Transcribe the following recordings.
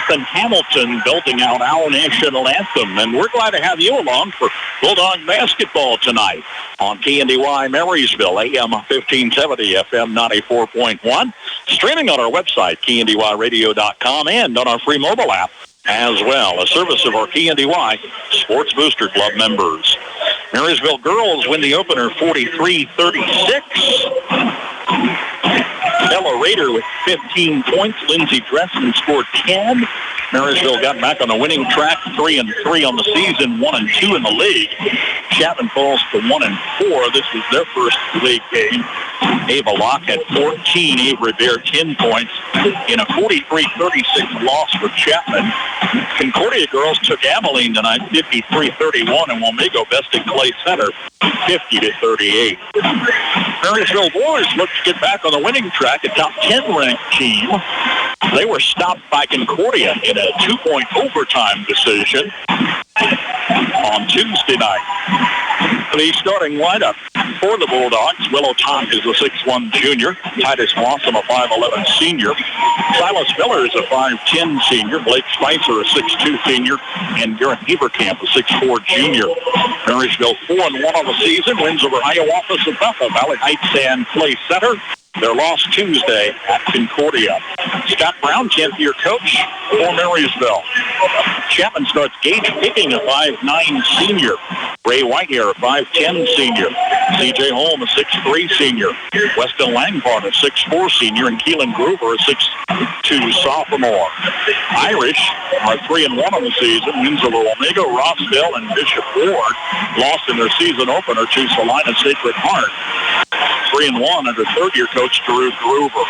Ethan Hamilton belting out our national anthem. And we're glad to have you along for Bulldog basketball tonight on KNDY Marysville, AM 1570, FM 94.1. Streaming on our website, KNDYradio.com, and on our free mobile app as well, a service of our KNDY Sports Booster Club members. Marysville girls win the opener 43-36. Bella Rader with 15 points. Lindsey Dresden scored 10. Marysville got back on the winning track, 3-3 on the season, 1-2 in the league. Chapman falls to 1-4. This was their first league game. Ava Locke had 14. Avery Bear 10 points in a 43-36 loss for Chapman. Concordia girls took Abilene tonight, 53-31, and Wamego bested Clay Center, 50-38. Marysville boys look to get back on the winning track, a top 10 ranked team. They were stopped by Concordia in a 2-point overtime decision on Tuesday night. The starting lineup for the Bulldogs: Willow Todd is a 6'1 junior, Titus Blossom a 5'11 senior, Silas Miller is a 5'10 senior, Blake Spicer a 6'2 senior, and Garrett Heberkamp a 6'4 junior. Marysville 4-1 on the season, wins over Hiawatha, Sabetha, Valley Heights, and Clay Center. Their loss Tuesday at Concordia. Scott Brown, 10th-year coach for Marysville. Chapman starts Gage Picking, a 5'9 senior. Ray Whitehair, a 5'10 senior. C.J. Holm, a 6'3 senior. Weston Langford, a 6'4 senior. And Keelan Groover, a 6'2 sophomore. Irish are 3-1 on the season. Wins over Wamego, Rossville, and Bishop Ward. Lost in their season opener to Salina Sacred Heart. 3-1 under third-year coach Drew Groover.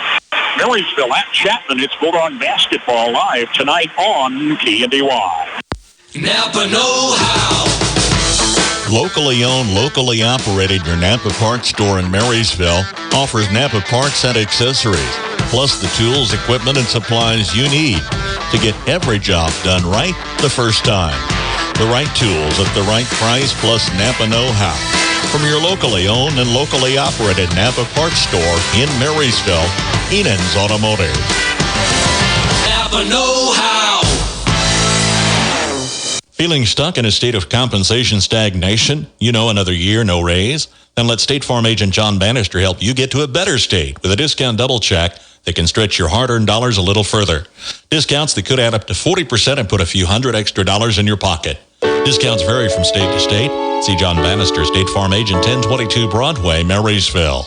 Marysville at Chapman. It's Bulldog basketball live tonight on KNDY. Napa know-how. Locally owned, locally operated, your Napa Parts store in Marysville offers Napa Parts and accessories, plus the tools, equipment, and supplies you need to get every job done right the first time. The right tools at the right price, plus Napa know-how. From your locally owned and locally operated Napa Parts store in Marysville, Enan's Automotive. Napa know-how. Feeling stuck in a state of compensation stagnation? You know, another year, no raise? Then let State Farm agent John Bannister help you get to a better state with a discount double check that can stretch your hard-earned dollars a little further. Discounts that could add up to 40% and put a few $100 extra in your pocket. Discounts vary from state to state. See John Bannister, State Farm agent, 1022 Broadway, Marysville.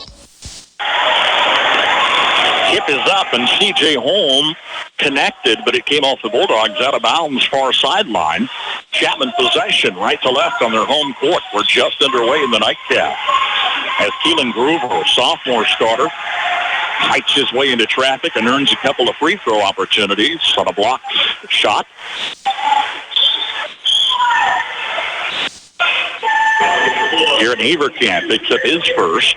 Hip is up, and C.J. Holm connected, but it came off the Bulldogs out of bounds, far sideline. Chapman possession, right to left on their home court. We're just underway in the nightcap. As Keelan Groover, sophomore starter, fights his way into traffic and earns a couple of free throw opportunities on a blocked shot. Garrett Heberkamp picks up his first,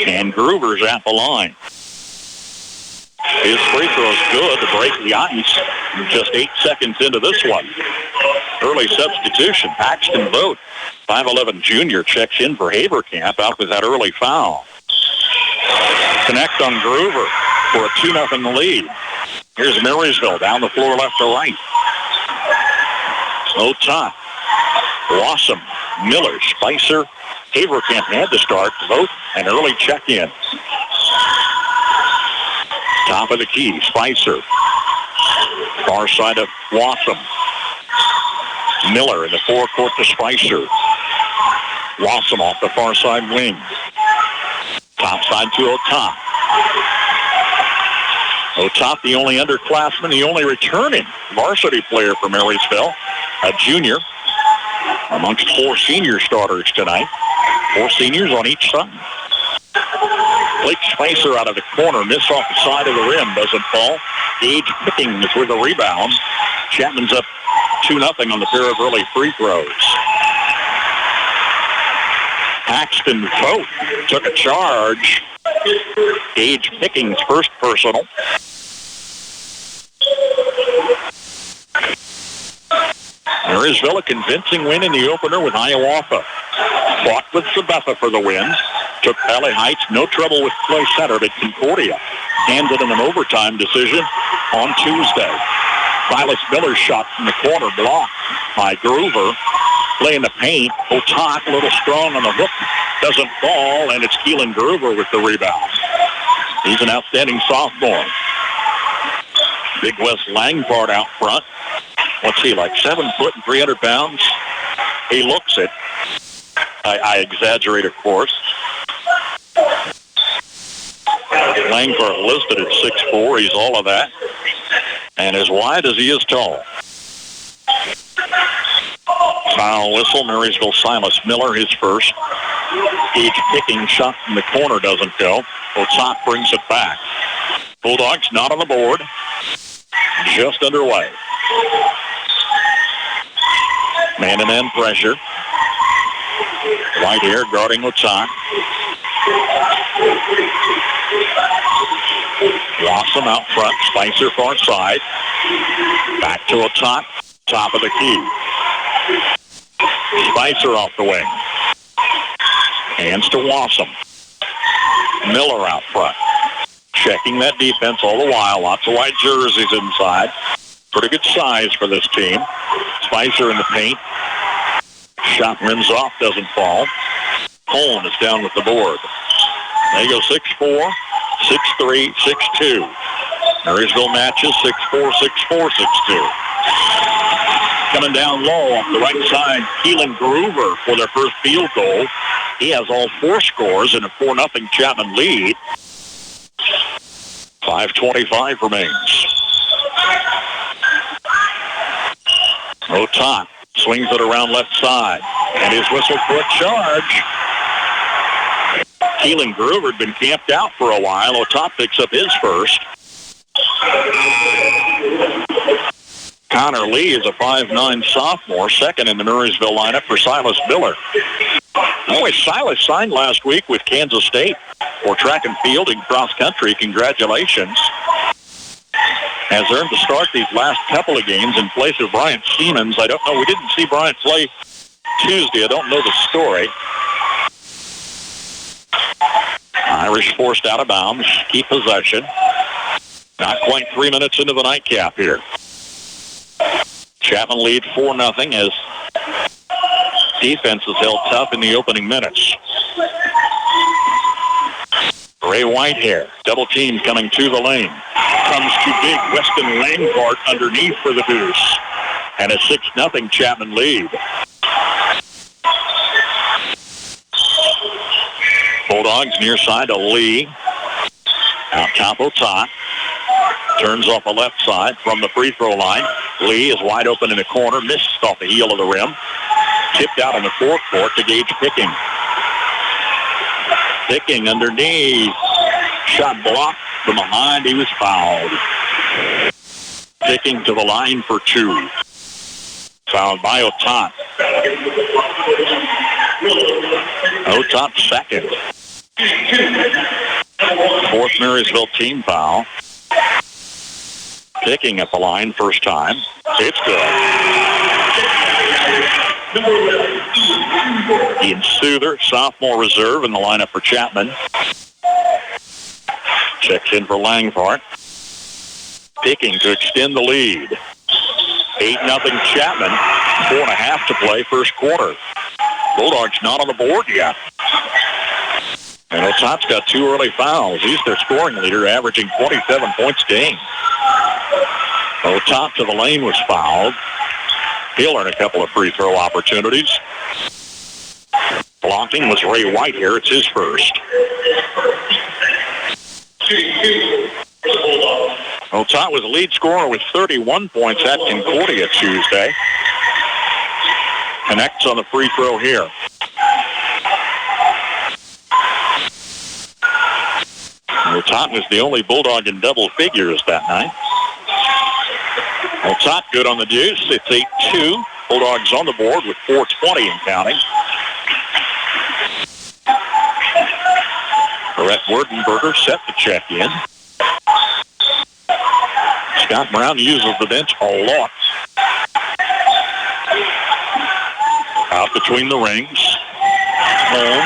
and Groover's at the line. His free throw is good to break the ice. Just 8 seconds into this one. Early substitution. Paxton Vogt, 5'11 junior, checks in for Haberkamp out with that early foul. Connect on Groover for a 2-0 lead. Here's Marysville down the floor left to right. Ota, Blossom, Miller, Spicer, Haberkamp had to start. Vogt, an early check-in. Top of the key, Spicer. Far side of Blossom. Miller in the forecourt to Spicer. Blossom off the far side wing. Top side to Otop. Otop, the only underclassman, the only returning varsity player for Marysville. A junior amongst 4 senior starters tonight. 4 seniors on each side. Blake Spicer out of the corner, miss off the side of the rim, doesn't fall. Gage Pickings with a rebound. Chapman's up 2-0 on the pair of early free throws. Paxton Vogt took a charge. Gage Pickings first personal. Marysville a convincing win in the opener with Hiawatha. Fought with Sabetha for the win. Took Valley Heights, no trouble with Clay Center, but Concordia handed in an overtime decision on Tuesday. Silas Miller's shot from the corner blocked by Groover. Play in the paint. Otak a little strong on the hook. Doesn't fall, and it's Keelan Groover with the rebound. He's an outstanding sophomore. Big Wes Langford out front. What's he, like 7 foot and 300 pounds? He looks it. I exaggerate, of course. Langford listed at 6'4". He's all of that. And as wide as he is tall. Foul whistle. Marysville Silas Miller, his first. Gage Picking shot from the corner doesn't go. Otak brings it back. Bulldogs not on the board. Just underway. Man-to-man pressure. Right here guarding Otak. Blossom out front. Spicer far side. Back to Otak. Top of the key. Spicer off the wing. Hands to Wassum. Miller out front. Checking that defense all the while. Lots of white jerseys inside. Pretty good size for this team. Spicer in the paint. Shot rims off, doesn't fall. Holm is down with the board. They go 6'4", 6'3", 6'2". Marysville matches 6'4", 6'4", 6'2". Coming down low off the right side, Keelan Groover for their first field goal. He has all 4 scores in a 4-0 Chapman lead. 5:25 remains. Otak swings it around left side, and his whistle for a charge. Keelan Groover had been camped out for a while. Otak picks up his first. Connor Lee is a 5'9" sophomore, second in the Marysville lineup for Silas Miller. Anyway, Silas signed last week with Kansas State for track and field and cross country. Congratulations. Has earned to start these last couple of games in place of Bryant Siemens. I don't know. We didn't see Bryant play Tuesday. I don't know the story. Irish forced out of bounds. Keep possession. Not quite 3 minutes into the nightcap here. Chapman lead 4-0 as defense is held tough in the opening minutes. Ray Whitehair, double team coming to the lane. Comes to big Weston Langford underneath for the deuce. And a 6-0 Chapman lead. Bulldogs near side to Lee. Out top Otak. Turns off the left side from the free throw line. Lee is wide open in the corner. Missed off the heel of the rim. Tipped out in the fourth court to Gage Picking. Picking underneath. Shot blocked from behind. He was fouled. Picking to the line for 2. Fouled by Otak. Otak second. Fourth Marysville team foul. Picking at the line first time. It's good. Ian Souther, sophomore reserve in the lineup for Chapman. Checks in for Langford. Picking to extend the lead. 8-0 Chapman. 4.5 to play first quarter. Bulldogs not on the board yet. And Otak's got 2 early fouls. He's their scoring leader, averaging 27 points a game. Otak to the lane was fouled. He'll earn a couple of free throw opportunities. Blocking was Ray Whitehair. It's his first. Otak was the lead scorer with 31 points at Concordia Tuesday. Connects on the free throw here. Otak was the only Bulldog in double figures that night. Otak good on the deuce. It's 8-2. Bulldogs on the board with 4:20 and counting. Brett Werdenberger set to check in. Scott Brown uses the bench a lot. Out between the rings. Home.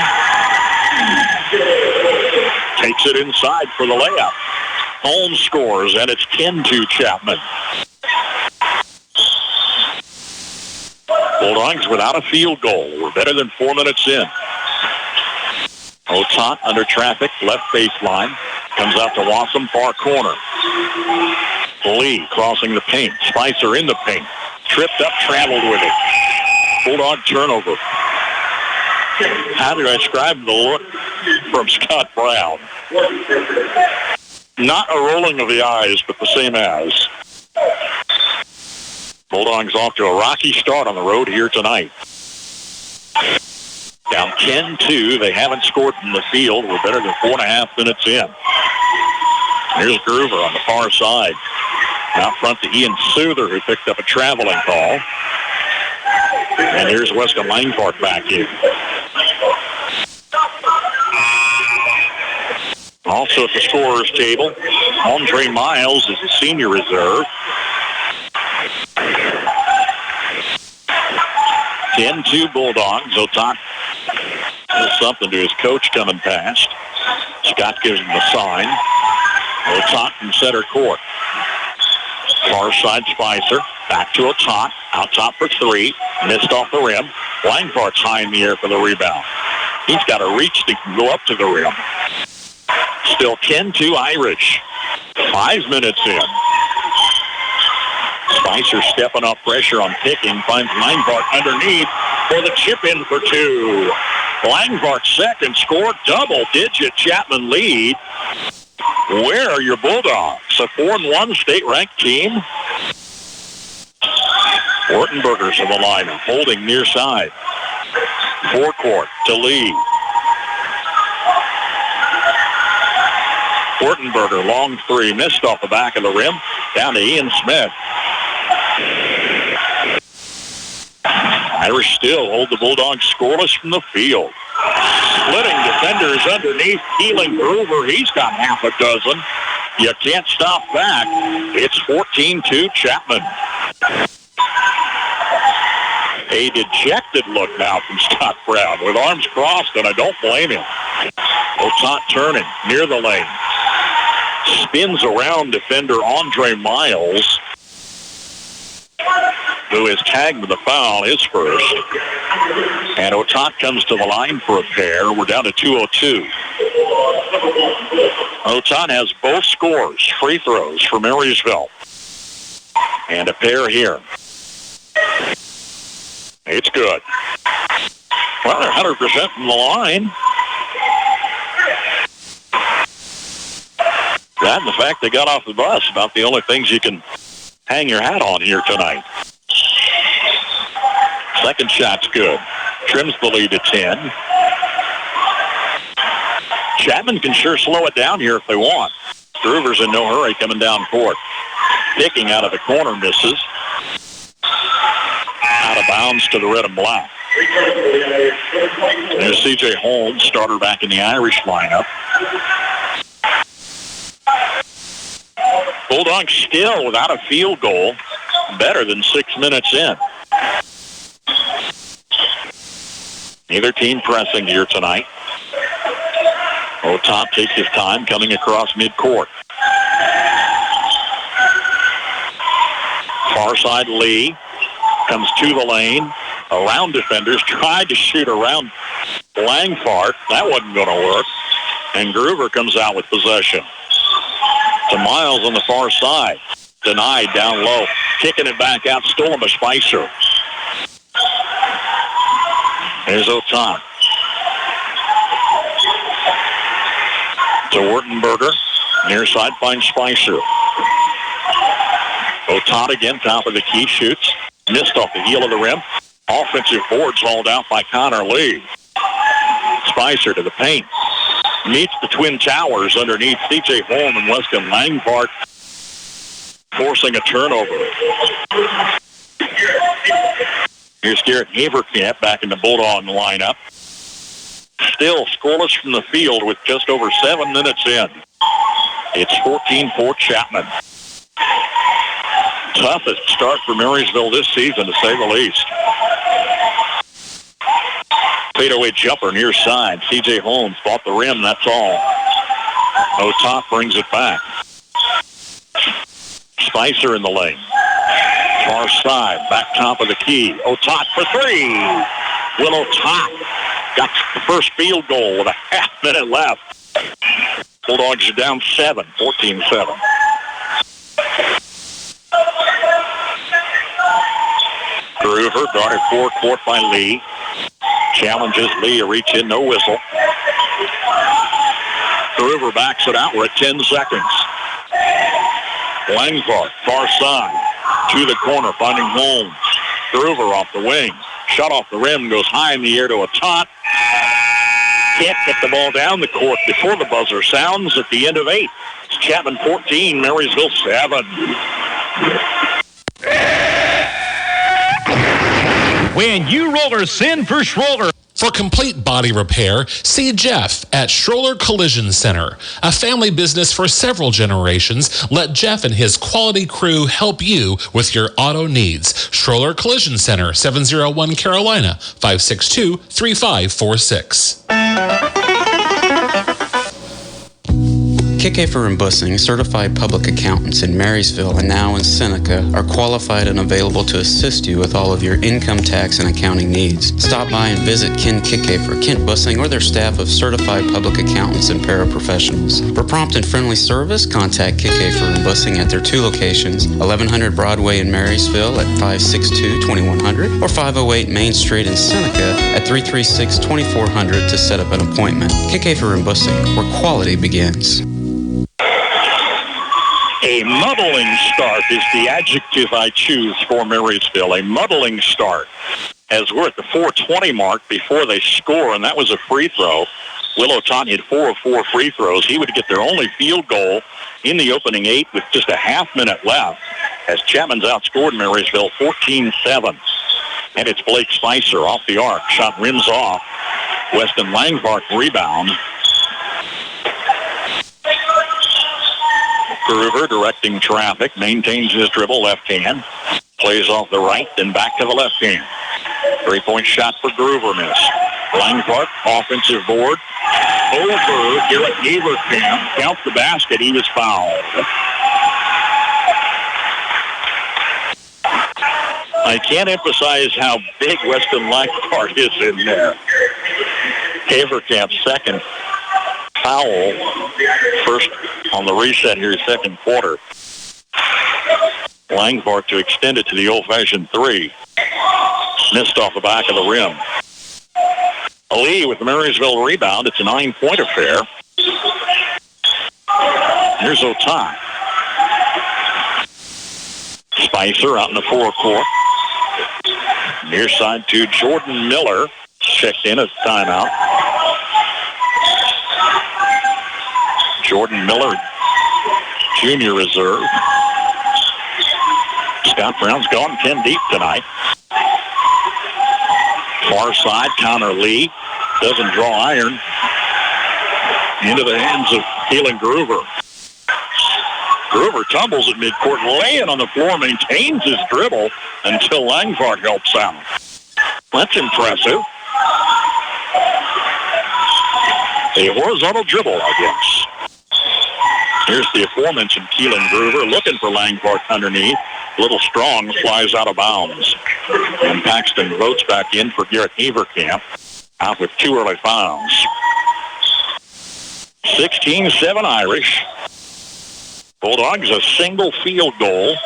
Takes it inside for the layup. Holmes scores, and it's 10-2 Chapman. Bulldogs without a field goal. We're better than 4 minutes in. Otot under traffic, left baseline. Comes out to Wassam, far corner. Lee crossing the paint. Spicer in the paint. Tripped up, traveled with it. Bulldog turnover. How do I describe the look from Scott Brown? Not a rolling of the eyes, but the same as. Bulldogs off to a rocky start on the road here tonight. Down 10-2. They haven't scored from the field. We're better than 4.5 minutes in. Here's Groover on the far side. Out front to Ian Souther, who picked up a traveling call. And here's Weston Langford back in. Also at the scorer's table, Andre Miles is the senior reserve. 10-2 Bulldogs. Otot does something to his coach coming past. Scott gives him the sign. Otot from center court. Far side Spicer. Back to Otot. Out top for three. Missed off the rim. Langfart's high in the air for the rebound. He's got a reach that can go up to the rim. Still 10-2 Irish. 5 minutes in. Spicer stepping off pressure on picking. Finds Langfart underneath for the chip in for two. Langfart's second score. Double-digit Chapman lead. Where are your Bulldogs? A 4-1 state-ranked team? Ortenberger's on the line, holding near side. Forecourt to Lee. Ortenberger, long three, missed off the back of the rim. Down to Ian Smith. Irish still hold the Bulldogs scoreless from the field. Splitting defenders underneath, Keeling Groover. He's got half a dozen. You can't stop that. It's 14-2 Chapman. A dejected look now from Scott Brown with arms crossed, and I don't blame him. Otot turning near the lane. Spins around defender Andre Miles, who is tagged with a foul, his first. And Otot comes to the line for a pair. We're down to 2:02. Otot has both scores, free throws for Marysville. And a pair here. It's good. Well, they're 100% from the line. That and the fact they got off the bus, about the only things you can hang your hat on here tonight. Second shot's good. Trims the lead to 10. Chapman can sure slow it down here if they want. Groover's in no hurry coming down court. Picking out of the corner, misses. Out of bounds to the red and black. There's C.J. Holmes, starter back in the Irish lineup. Bulldogs still without a field goal. Better than 6 minutes in. Neither team pressing here tonight. Otot takes his time coming across midcourt. Far side Lee comes to the lane. Around defenders. Tried to shoot around Langfart. That wasn't going to work. And Groover comes out with possession. To Miles on the far side. Denied down low. Kicking it back out. Stolen by Spicer. There's Otot. To Ortenberger. Near side finds Spicer. Otot again, top of the key, shoots. Missed off the heel of the rim. Offensive boards hauled out by Connor Lee. Spicer to the paint. Meets the Twin Towers underneath C.J. Holm and Weston Langfart, forcing a turnover. Here's Garrett Haverkamp back in the Bulldog lineup. Still scoreless from the field with just over 7 minutes in. It's 14-4 Chapman. Toughest start for Marysville this season, to say the least. Fadeaway jumper near side. C.J. Holmes fought the rim, that's all. Otot brings it back. Spicer in the lane. Far side, back top of the key. Otot for three. Will Otot got the first field goal with a half minute left. Bulldogs are down 7, 14-7. Groover guarded forecourt by Lee. Challenges Lee to reach in, no whistle. Groover backs it out. We're at 10 seconds. Langford, far side, to the corner, finding Holmes. Groover off the wing. Shot off the rim, goes high in the air to a tot. Can't get the ball down the court before the buzzer sounds at the end of 8. It's Chapman 14, Marysville 7. When you roller, send for Schroller. For complete body repair, see Jeff at Schroller Collision Center. A family business for several generations, let Jeff and his quality crew help you with your auto needs. Schroller Collision Center, 701 Carolina, 562-3546. KK for Bussing, certified public accountants in Marysville and now in Seneca, are qualified and available to assist you with all of your income tax and accounting needs. Stop by and visit Ken KK for Kent Bussing or their staff of certified public accountants and paraprofessionals. For prompt and friendly service, contact KK for Bussing at their 2 locations, 1100 Broadway in Marysville at 562-2100 or 508 Main Street in Seneca at 336-2400 to set up an appointment. KK for Bussing, where quality begins. A muddling start is the adjective I choose for Marysville. A muddling start, as we're at the 4:20 mark before they score, and that was a free throw. Will Otot hit 4 of 4 free throws. He would get their only field goal in the opening 8 with just a half minute left, as Chapman's outscored Marysville 14-7. And it's Blake Spicer off the arc. Shot rims off. Weston Langvark rebound. Groover directing traffic, maintains his dribble, left hand, plays off the right, then back to the left hand. 3-point shot for Groover, miss. Langford, offensive board, over Garrett Haverkamp, counts the basket, he was fouled. I can't emphasize how big Weston Langford is in there. Haverkamp's second foul, first on the reset here, second quarter. Langford to extend it to the old-fashioned 3. Missed off the back of the rim. Lee with the Marysville rebound. It's a 9-point affair. Here's Otot. Spicer out in the forecourt. Near side to Jordan Miller. Checked in as timeout. Jordan Miller, junior reserve. Scott Brown's gone 10 deep tonight. Far side, counter Lee. Doesn't draw iron. Into the hands of Keelan Groover. Groover tumbles at midcourt, laying on the floor, maintains his dribble until Langford helps out. That's impressive. A horizontal dribble, I guess. Here's the aforementioned Keelan Groover looking for Langford underneath. A little strong, flies out of bounds. And Paxton votes back in for Garrett Haverkamp, out with 2 early fouls. 16-7 Irish. Bulldogs a single field goal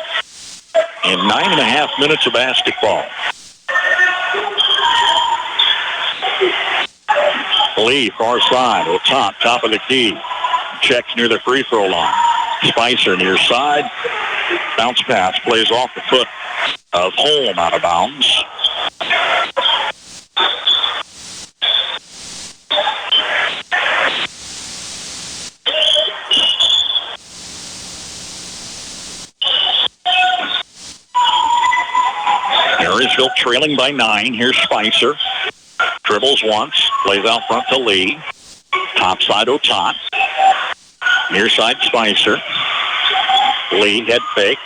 in 9.5 minutes of basketball. Lee, far side, Otot, top of the key. Checks near the free throw line. Spicer near side. Bounce pass, plays off the foot of Holm, out of bounds. Marysville trailing by 9. Here's Spicer. Dribbles once, plays out front to Lee. Top side Otot. Near side Spicer. Lee head fake.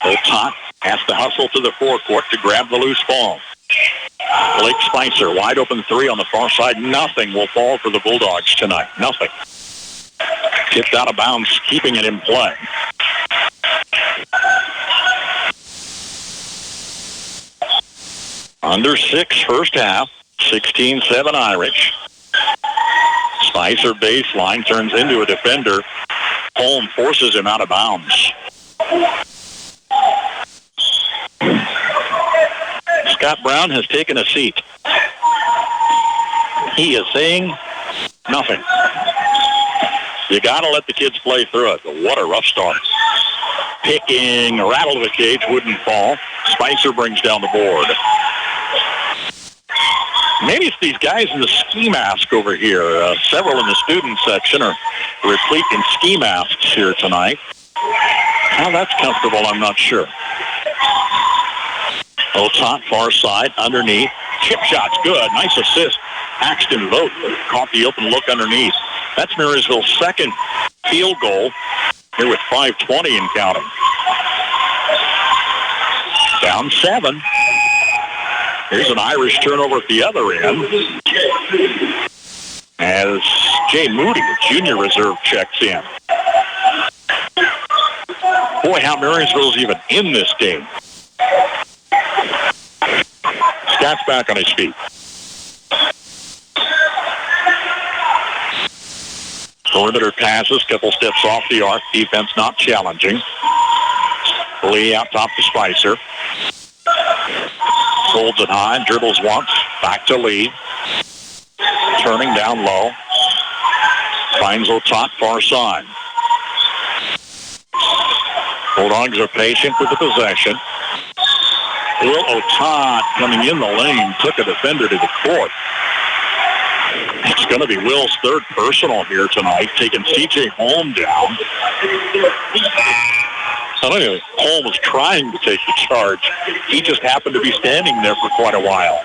Otot has to hustle to the forecourt to grab the loose ball. Blake Spicer, wide open 3 on the far side. Nothing will fall for the Bulldogs tonight. Nothing. Tipped out of bounds, keeping it in play. Under 6 first half. 16-7 Irish. Spicer baseline turns into a defender. Holm forces him out of bounds. Scott Brown has taken a seat. He is saying nothing. You got to let the kids play through it. But what a rough start. Picking, rattle to the cage, wouldn't fall. Spicer brings down the board. Maybe it's these guys in the ski mask over here. Several in the student section are replete in ski masks here tonight. How that's comfortable, I'm not sure. Otot, far side, underneath. Chip shot's good. Nice assist. Axton Vogt caught the open look underneath. That's Marysville's second field goal here with 5:20 and counting. Down 7. Here's an Irish turnover at the other end as Jay Moody, the junior reserve, checks in. Boy, how Marysville's even in this game. Scott's back on his feet. Perimeter passes, couple steps off the arc. Defense not challenging. Lee out top to Spicer. Holds it high, dribbles once, back to Lee. Turning down low. Finds Otot far side. Bulldogs are patient with the possession. Will Otot coming in the lane took a defender to the court. It's going to be Will's third personal here tonight, taking C.J. Holm down. I don't know, Holm was trying to take the charge. He just happened to be standing there for quite a while.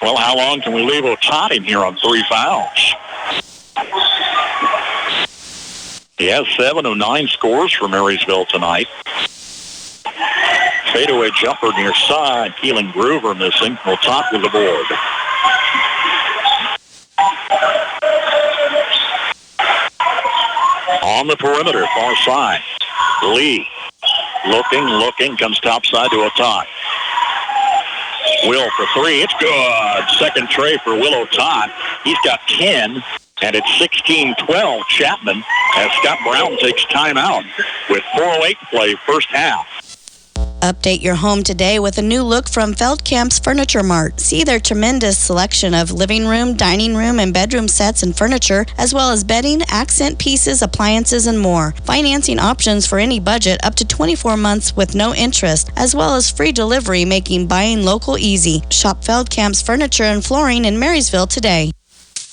Well, how long can we leave Otot in here on 3 fouls? He has 7 of 9 scores for Marysville tonight. Fadeaway jumper near side. Keelan Groover missing. Otot with the board. On the perimeter, far side. Lee, looking, comes topside to Otot. Will for 3, it's good. Second tray for Will Otot. He's got 10, and it's 16-12 Chapman as Scott Brown takes timeout with 4:08 play first half. Update your home today with a new look from Feldkamp's Furniture Mart. See their tremendous selection of living room, dining room, and bedroom sets and furniture, as well as bedding, accent pieces, appliances, and more. Financing options for any budget up to 24 months with no interest, as well as free delivery, making buying local easy. Shop Feldkamp's Furniture and Flooring in Marysville today.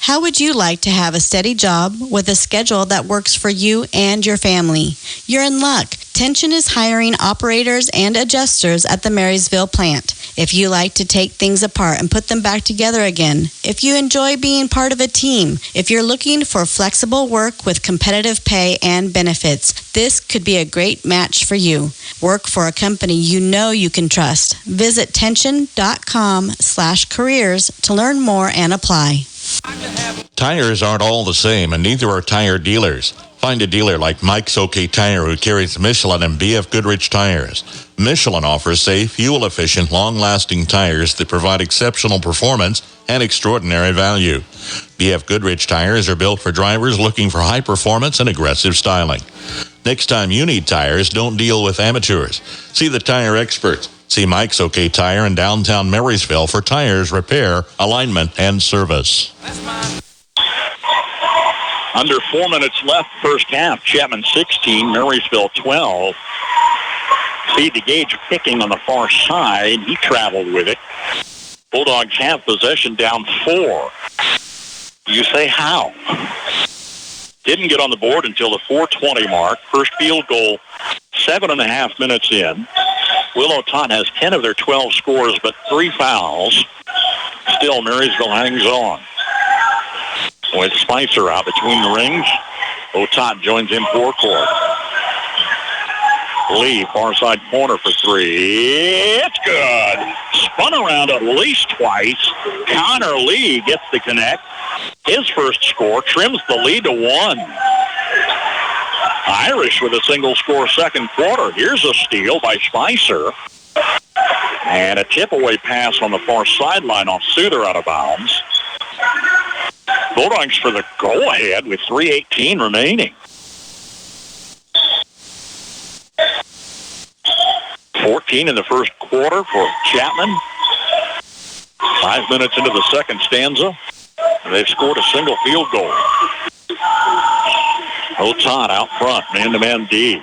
How would you like to have a steady job with a schedule that works for you and your family? You're in luck. Tension is hiring operators and adjusters at the Marysville plant. If you like to take things apart and put them back together again, if you enjoy being part of a team, if you're looking for flexible work with competitive pay and benefits, this could be a great match for you. Work for a company you know you can trust. Visit tension.com/careers to learn more and apply. Tires aren't all the same, and neither are tire dealers. Find a dealer like Mike's OK Tire who carries Michelin and BF Goodrich tires. Michelin offers safe, fuel-efficient, long-lasting tires that provide exceptional performance and extraordinary value. BF Goodrich tires are built for drivers looking for high performance and aggressive styling. Next time you need tires, don't deal with amateurs. See the tire experts. See Mike's OK Tire in downtown Marysville for tires, repair, alignment, and service. Under 4 minutes left, first half. Chapman 16, Marysville 12. Feed to Gage picking on the far side. He traveled with it. Bulldogs have possession down 4. You say how? Didn't get on the board until the 4:20 mark. First field goal, 7.5 minutes in. Will Otot has 10 of their 12 scores, but 3 fouls. Still, Marysville hangs on. With Spicer out between the rings, Otot joins in forecourt. Lee, far side corner for 3. It's good. Spun around at least twice. Connor Lee gets the connect. His first score trims the lead to 1. Irish with a single score second quarter. Here's a steal by Spicer. And a tip-away pass on the far sideline off Souther out of bounds. Bulldogs for the go-ahead with 3:18 remaining. 14 in the first quarter for Chapman. 5 minutes into the second stanza, and they've scored a single field goal. Otan out front, man-to-man D.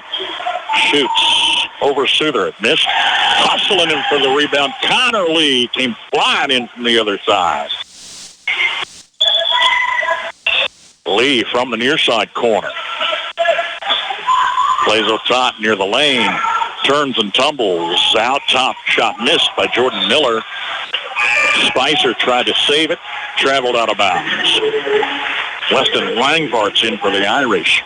Shoots over Souther. It missed. Hustling in for the rebound. Connor Lee came flying in from the other side. Lee from the near side corner. Plays Otan near the lane. Turns and tumbles. Out top. Shot missed by Jordan Miller. Spicer tried to save it. Traveled out of bounds. Weston Langvart's in for the Irish.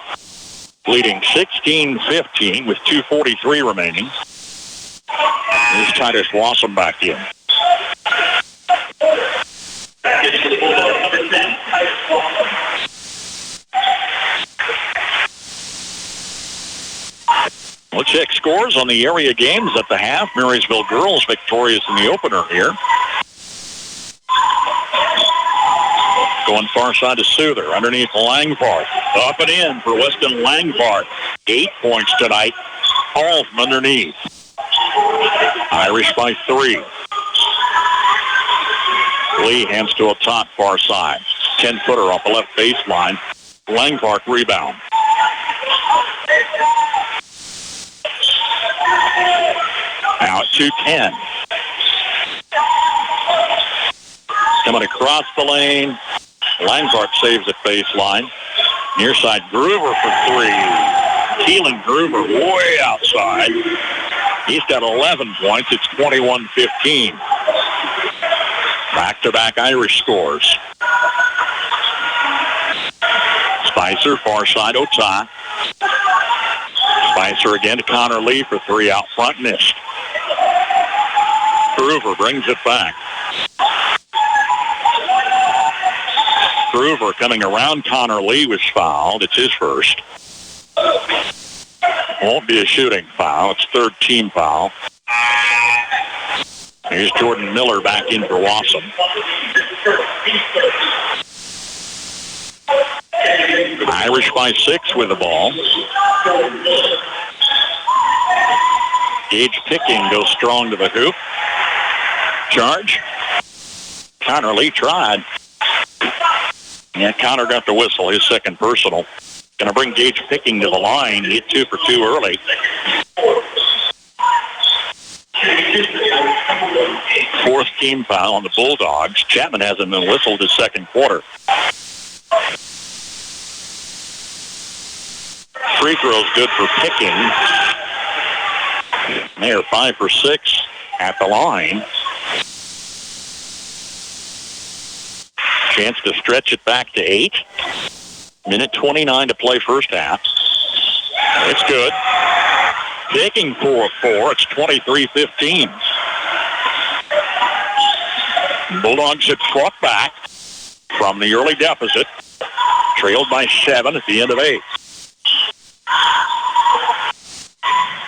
Leading 16-15 with 2:43 remaining. Here's Titus Wassam back in. We'll check scores on the area games at the half. Marysville girls victorious in the opener here. Going far side to Souther. Underneath Langvart. Up and in for Weston Langvart. 8 points tonight. All from underneath. Irish by 3. Lee hands to a top far side. 10-footer off the left baseline. Langvart rebound. Now at 2:10. Coming across the lane. Langvart saves at baseline. Near side Groover for 3. Keelan Groover way outside. He's got 11 points. It's 21-15. Back-to-back Irish scores. Spicer, far side, Otai. Spicer again to Connor Lee for 3 out front. Missed. Groover brings it back. Groover coming around Connor Lee was fouled. It's his first. Won't be a shooting foul. It's third team foul. Here's Jordan Miller back in for Wassam. Irish by 6 with the ball. Gage Picking goes strong to the hoop. Charge. Connor Lee tried. Yeah, Connor got the whistle, his second personal. Going to bring Gage Picking to the line. He hit 2 for 2 early. Fourth team foul on the Bulldogs. Chapman hasn't been whistled his second quarter. Free throw's good for Picking. They are 5 for 6 at the line. Chance to stretch it back to 8. Minute 29 to play first half. It's good. Picking 4 of 4. It's 23-15. Bulldogs had fought back from the early deficit. Trailed by 7 at the end of 8.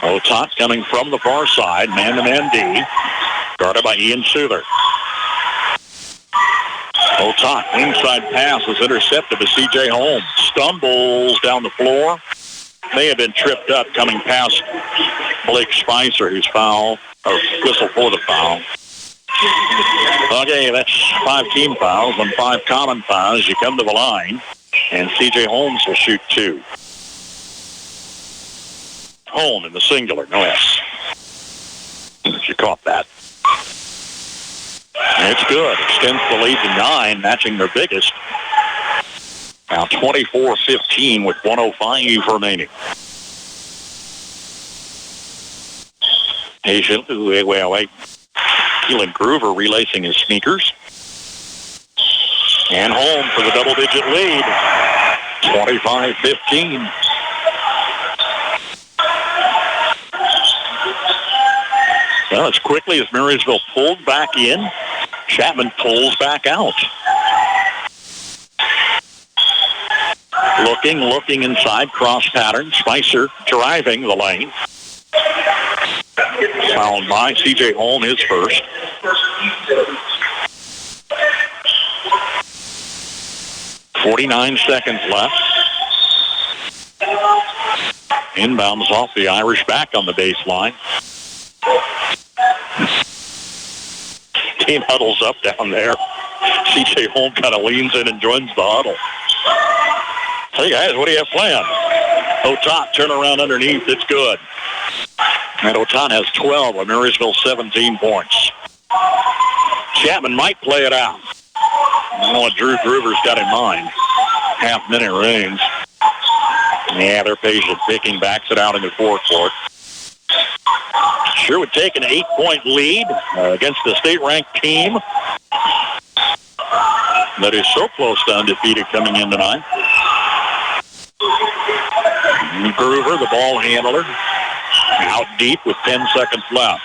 Otot coming from the far side. Man-to-man D. Guarded by Ian Souther. Otot, inside pass was intercepted by C.J. Holmes. Stumbles down the floor. May have been tripped up coming past Blake Spicer, who's foul, or whistle for the foul. Okay, that's 5 team fouls and 5 common fouls. You come to the line, and C.J. Holmes will shoot 2. Home in the singular, no S. You caught that. It's good. Extends the lead to 9, matching their biggest. Now 24-15 with 1:05 remaining. Patiently, wait. Keelan Groover relacing his sneakers. And home for the double-digit lead. 25-15. Well, as quickly as Marysville pulled back in, Chapman pulls back out. Looking inside, cross pattern. Spicer driving the lane. Fouled by C.J. Holm, his first. .49 seconds left. Inbounds off the Irish back on the baseline. Team huddles up down there. C.J. Holm kind of leans in and joins the huddle. Hey, guys, what do you have planned? Otat, turn around underneath. It's good. And Otat has 12 of Marysville 17 points. Chapman might play it out. I don't know what Drew Groover's got in mind. Half-minute range. Yeah, they're patient. Picking backs it out in the forecourt. Sure would take an 8-point lead against the state-ranked team that is so close to undefeated coming in tonight. Groover, the ball handler, out deep with 10 seconds left.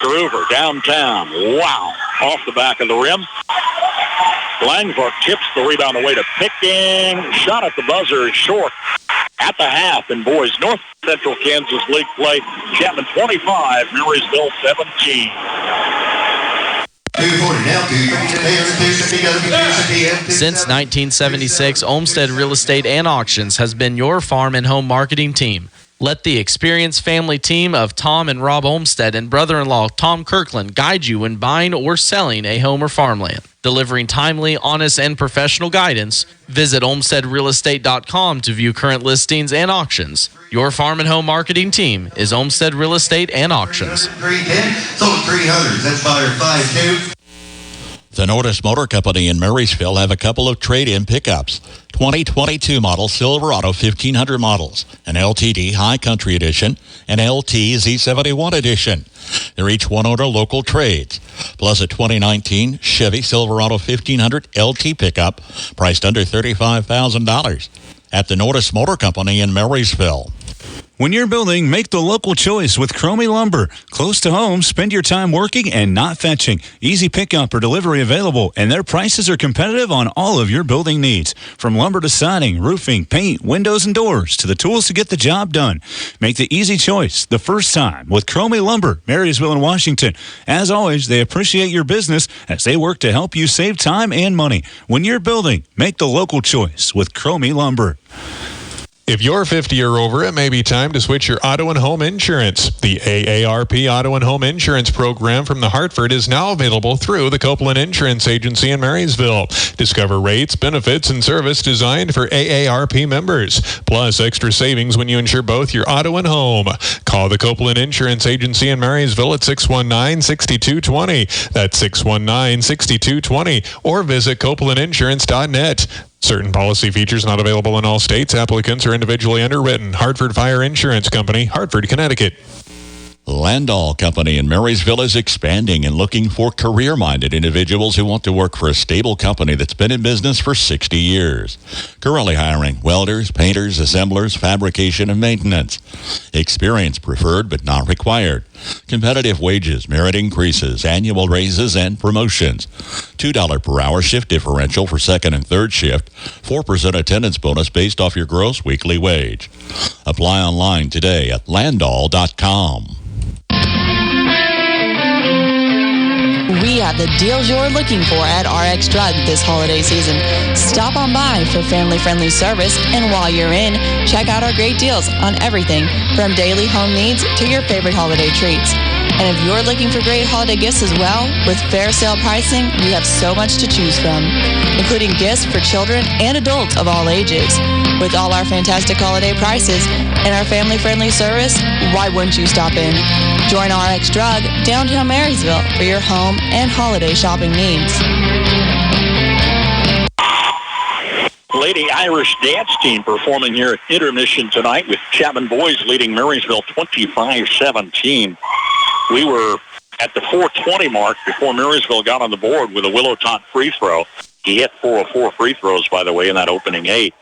Groover downtown. Wow. Off the back of the rim. Langsdorf tips the rebound away to Picking. Shot at the buzzer is short at the half in boys North Central Kansas League play. Chapman 25, Marysville 17. Since 1976, Olmsted Real Estate and Auctions has been your farm and home marketing team. Let the experienced family team of Tom and Rob Olmsted and brother-in-law Tom Kirkland guide you when buying or selling a home or farmland. Delivering timely, honest, and professional guidance, visit olmstedrealestate.com to view current listings and auctions. Your farm and home marketing team is Olmsted Real Estate and Auctions. 310, sold 300. That's buyer 52. The Nordis Motor Company in Marysville have a couple of trade-in pickups. 2022 model Silverado 1500 models, an LTD High Country Edition, and LT Z71 Edition. They're each one-owner local trades, plus a 2019 Chevy Silverado 1500 LT pickup priced under $35,000 at the Nordis Motor Company in Marysville. When you're building, make the local choice with Cromie Lumber. Close to home, spend your time working and not fetching. Easy pickup or delivery available, and their prices are competitive on all of your building needs. From lumber to siding, roofing, paint, windows, and doors, to the tools to get the job done. Make the easy choice the first time with Cromie Lumber, Marysville and Washington. As always, they appreciate your business as they work to help you save time and money. When you're building, make the local choice with Cromie Lumber. If you're 50 or over, it may be time to switch your auto and home insurance. The AARP Auto and Home Insurance Program from the Hartford is now available through the Copeland Insurance Agency in Marysville. Discover rates, benefits, and service designed for AARP members, plus extra savings when you insure both your auto and home. Call the Copeland Insurance Agency in Marysville at 619-6220. That's 619-6220. Or visit copelandinsurance.net. Certain policy features not available in all states. Applicants are individually underwritten. Hartford Fire Insurance Company, Hartford, Connecticut. Landau Company in Marysville is expanding and looking for career-minded individuals who want to work for a stable company that's been in business for 60 years. Currently hiring welders, painters, assemblers, fabrication, and maintenance. Experience preferred but not required. Competitive wages, merit increases, annual raises, and promotions. $2 per hour shift differential for second and third shift. 4% attendance bonus based off your gross weekly wage. Apply online today at landau.com. We have the deals you're looking for at RX Drug this holiday season. Stop on by for family-friendly service, and while you're in, check out our great deals on everything from daily home needs to your favorite holiday treats. And if you're looking for great holiday gifts as well, with fair sale pricing, we have so much to choose from, including gifts for children and adults of all ages. With all our fantastic holiday prices and our family-friendly service, why wouldn't you stop in? Join RX Drug downtown Marysville for your home and holiday shopping needs. Lady Irish dance team performing here at intermission tonight with Chapman boys leading Marysville 25-17. We were at the 4:20 mark before Marysville got on the board with a Willow Tot free throw. He hit 4 of 4 free throws, by the way, in that opening 8.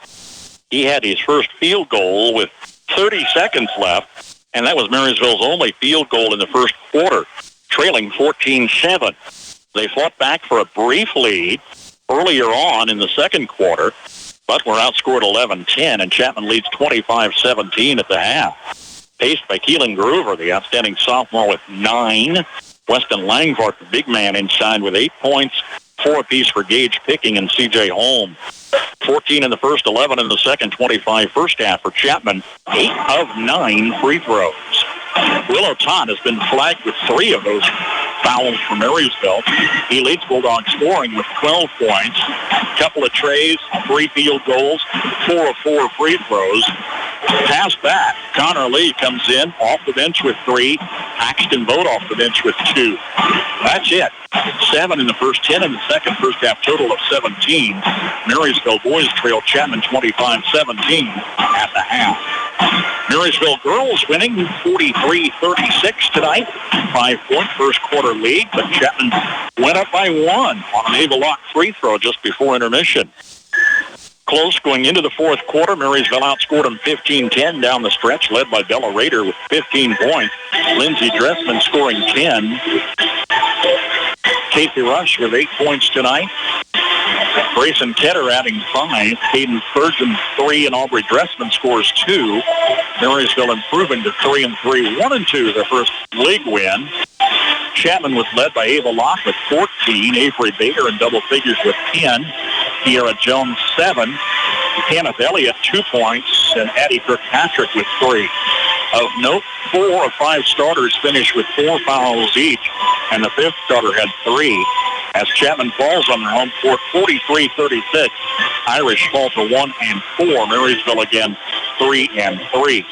He had his first field goal with 30 seconds left, and that was Marysville's only field goal in the first quarter, trailing 14-7. They fought back for a brief lead earlier on in the second quarter, but were outscored 11-10, and Chapman leads 25-17 at the half. paced by Keelan Groover, the outstanding sophomore, with 9. Weston Langford, the big man inside, with 8 points. 4 apiece for Gage Picking and C.J. Holm. 14 in the first, 11 in the second, 25 first half for Chapman. 8 of 9 free throws. Willow Todd has been flagged with 3 of those fouls for Marysville. He leads Bulldogs scoring with 12 points. Couple of trays, 3 field goals, 4 of 4 free throws. Past that, Connor Lee comes in off the bench with 3. Axton Vogt off the bench with 2. That's it. 7 in the first, 10 in the second, first half total of 17. Marysville boys trail Chapman 25-17 at the half. Marysville girls winning 43-36 tonight. 5-point first quarter lead, but Chapman went up by 1 on an Ava Locke free throw just before intermission. Close going into the fourth quarter. Marysville outscored them 15-10 down the stretch, led by Bella Rader with 15 points. Lindsey Dressman scoring 10. Casey Rush with 8 points tonight. Grayson Tedder adding 5. Hayden Spurgeon 3, and Aubrey Dressman scores 2. Marysville improving to 3-3, 1-2, their first league win. Chapman was led by Ava Locke with 14. Avery Bader in double figures with 10. Kiara Jones 7. Kenneth Elliott 2 points, and Addie Kirkpatrick with 3. Of note, 4 of 5 starters finished with 4 fouls each, and the 5th starter had 3. As Chapman falls on their home court, 43-36. Irish fall to 1-4. Marysville again 3-3.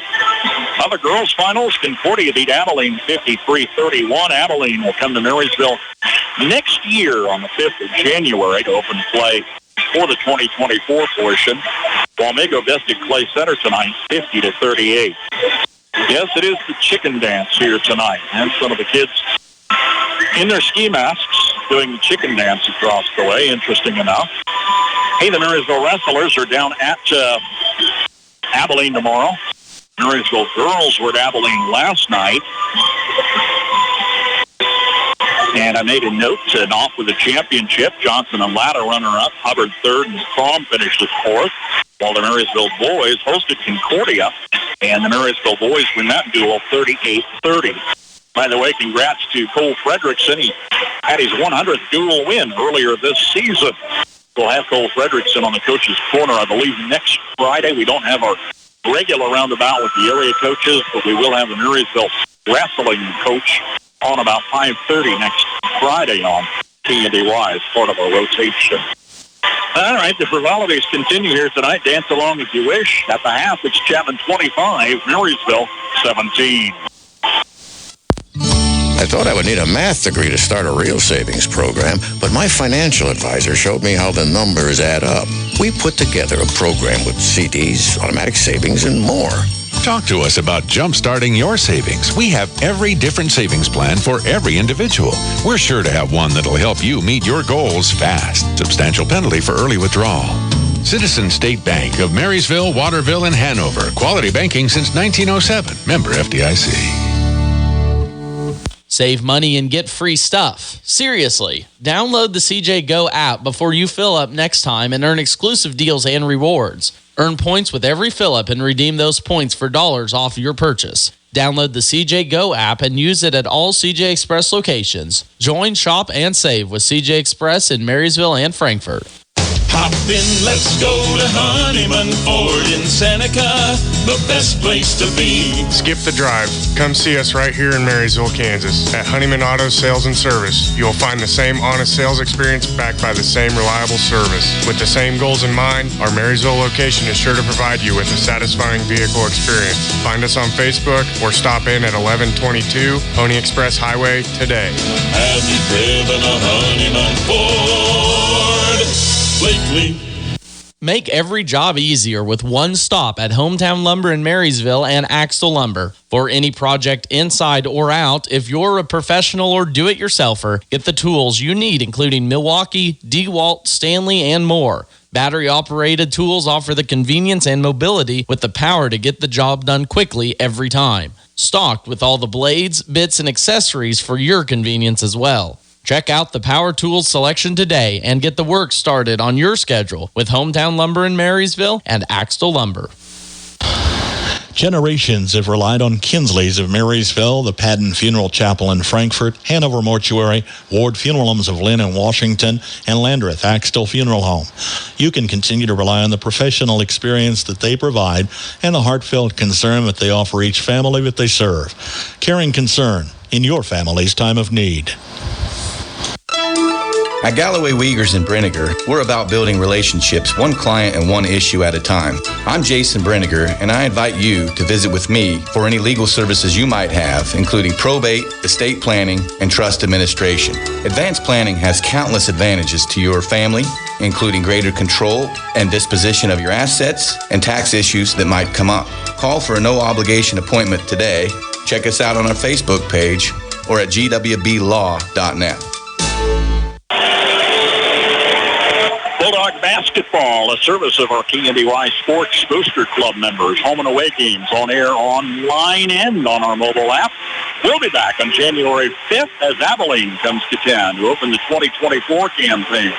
Other girls' finals, Concordia beat Abilene 53-31. Abilene will come to Marysville next year on the 5th of January to open play for the 2024 portion. Wamego bested Clay Center tonight 50-38. Yes, it is the chicken dance here tonight. And some of the kids in their ski masks doing the chicken dance across the way, interesting enough. Hey, the Marysville Wrestlers are down at Abilene tomorrow. Marysville girls were at Abilene last night. And I made a note to off with the championship. Johnson and Latta runner-up. Hubbard third, and Crom finished as fourth. While the Marysville boys hosted Concordia. And the Marysville boys win that duel 38-30. By the way, congrats to Cole Fredrickson. He had his 100th dual win earlier this season. We'll have Cole Fredrickson on the coach's corner, I believe, next Friday. We don't have our regular roundabout with the area coaches, but we will have the Marysville wrestling coach on about 5:30 next Friday on KNDY as part of our rotation. All right, the frivolities continue here tonight. Dance along if you wish. At the half, it's Chapman 25, Marysville 17. I thought I would need a math degree to start a real savings program, but my financial advisor showed me how the numbers add up. We put together a program with CDs, automatic savings, and more. Talk to us about jump-starting your savings. We have every different savings plan for every individual. We're sure to have one that'll help you meet your goals fast. Substantial penalty for early withdrawal. Citizen State Bank of Marysville, Waterville, and Hanover. Quality banking since 1907. Member FDIC. Save money and get free stuff. Seriously, download the CJ Go app before you fill up next time and earn exclusive deals and rewards. Earn points with every fill up and redeem those points for dollars off your purchase. Download the CJ Go app and use it at all CJ Express locations. Join, shop, and save with CJ Express in Marysville and Frankfort. Hop in, let's go to Honeyman Ford in Seneca, the best place to be. Skip the drive. Come see us right here in Marysville, Kansas. At Honeyman Auto Sales and Service, you'll find the same honest sales experience backed by the same reliable service. With the same goals in mind, our Marysville location is sure to provide you with a satisfying vehicle experience. Find us on Facebook or stop in at 1122 Pony Express Highway today. Have you driven a Honeyman Ford lately? Make every job easier with one stop at Hometown Lumber in Marysville and Axtell Lumber. For any project inside or out, if you're a professional or do-it-yourselfer, get the tools you need, including Milwaukee, DeWalt, Stanley, and more. Battery-operated tools offer the convenience and mobility with the power to get the job done quickly every time. Stocked with all the blades, bits, and accessories for your convenience as well. Check out the Power Tools selection today and get the work started on your schedule with Hometown Lumber in Marysville and Axtell Lumber. Generations have relied on Kinsley's of Marysville, the Padden Funeral Chapel in Frankfort, Hanover Mortuary, Ward Funeral Homes of Lynn and Washington, and Landreth Axtell Funeral Home. You can continue to rely on the professional experience that they provide and the heartfelt concern that they offer each family that they serve. Caring concern in your family's time of need. At Galloway Wiegers in Brenniger, we're about building relationships one client and one issue at a time. I'm Jason Brenniger, and I invite you to visit with me for any legal services you might have, including probate, estate planning, and trust administration. Advanced planning has countless advantages to your family, including greater control and disposition of your assets and tax issues that might come up. Call for a no-obligation appointment today. Check us out on our Facebook page or at gwblaw.net. Bulldog basketball, a service of our KNDY Sports Booster Club members. Home and away games on air, online, and on our mobile app. We'll be back on January 5th as Abilene comes to town to open the 2024 campaign.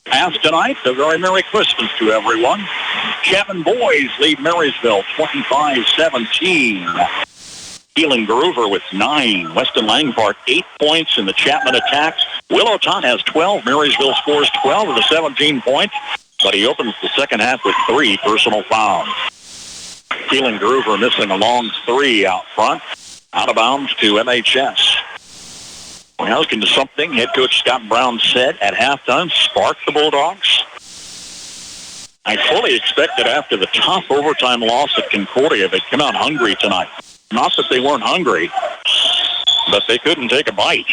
Pass tonight, a very Merry Christmas to everyone. Chapman boys lead Marysville 25-17. Keelan Groover with 9. Weston Langford 8 points in the Chapman attack. Willow Tot has 12. Marysville scores 12 of the 17 points, but he opens the second half with 3 personal fouls. Keelan Groover missing a long 3 out front. Out of bounds to MHS. Well, into something head coach Scott Brown said at halftime, spark the Bulldogs. I fully expected after the tough overtime loss at Concordia, they'd come out hungry tonight. Not that they weren't hungry, but they couldn't take a bite.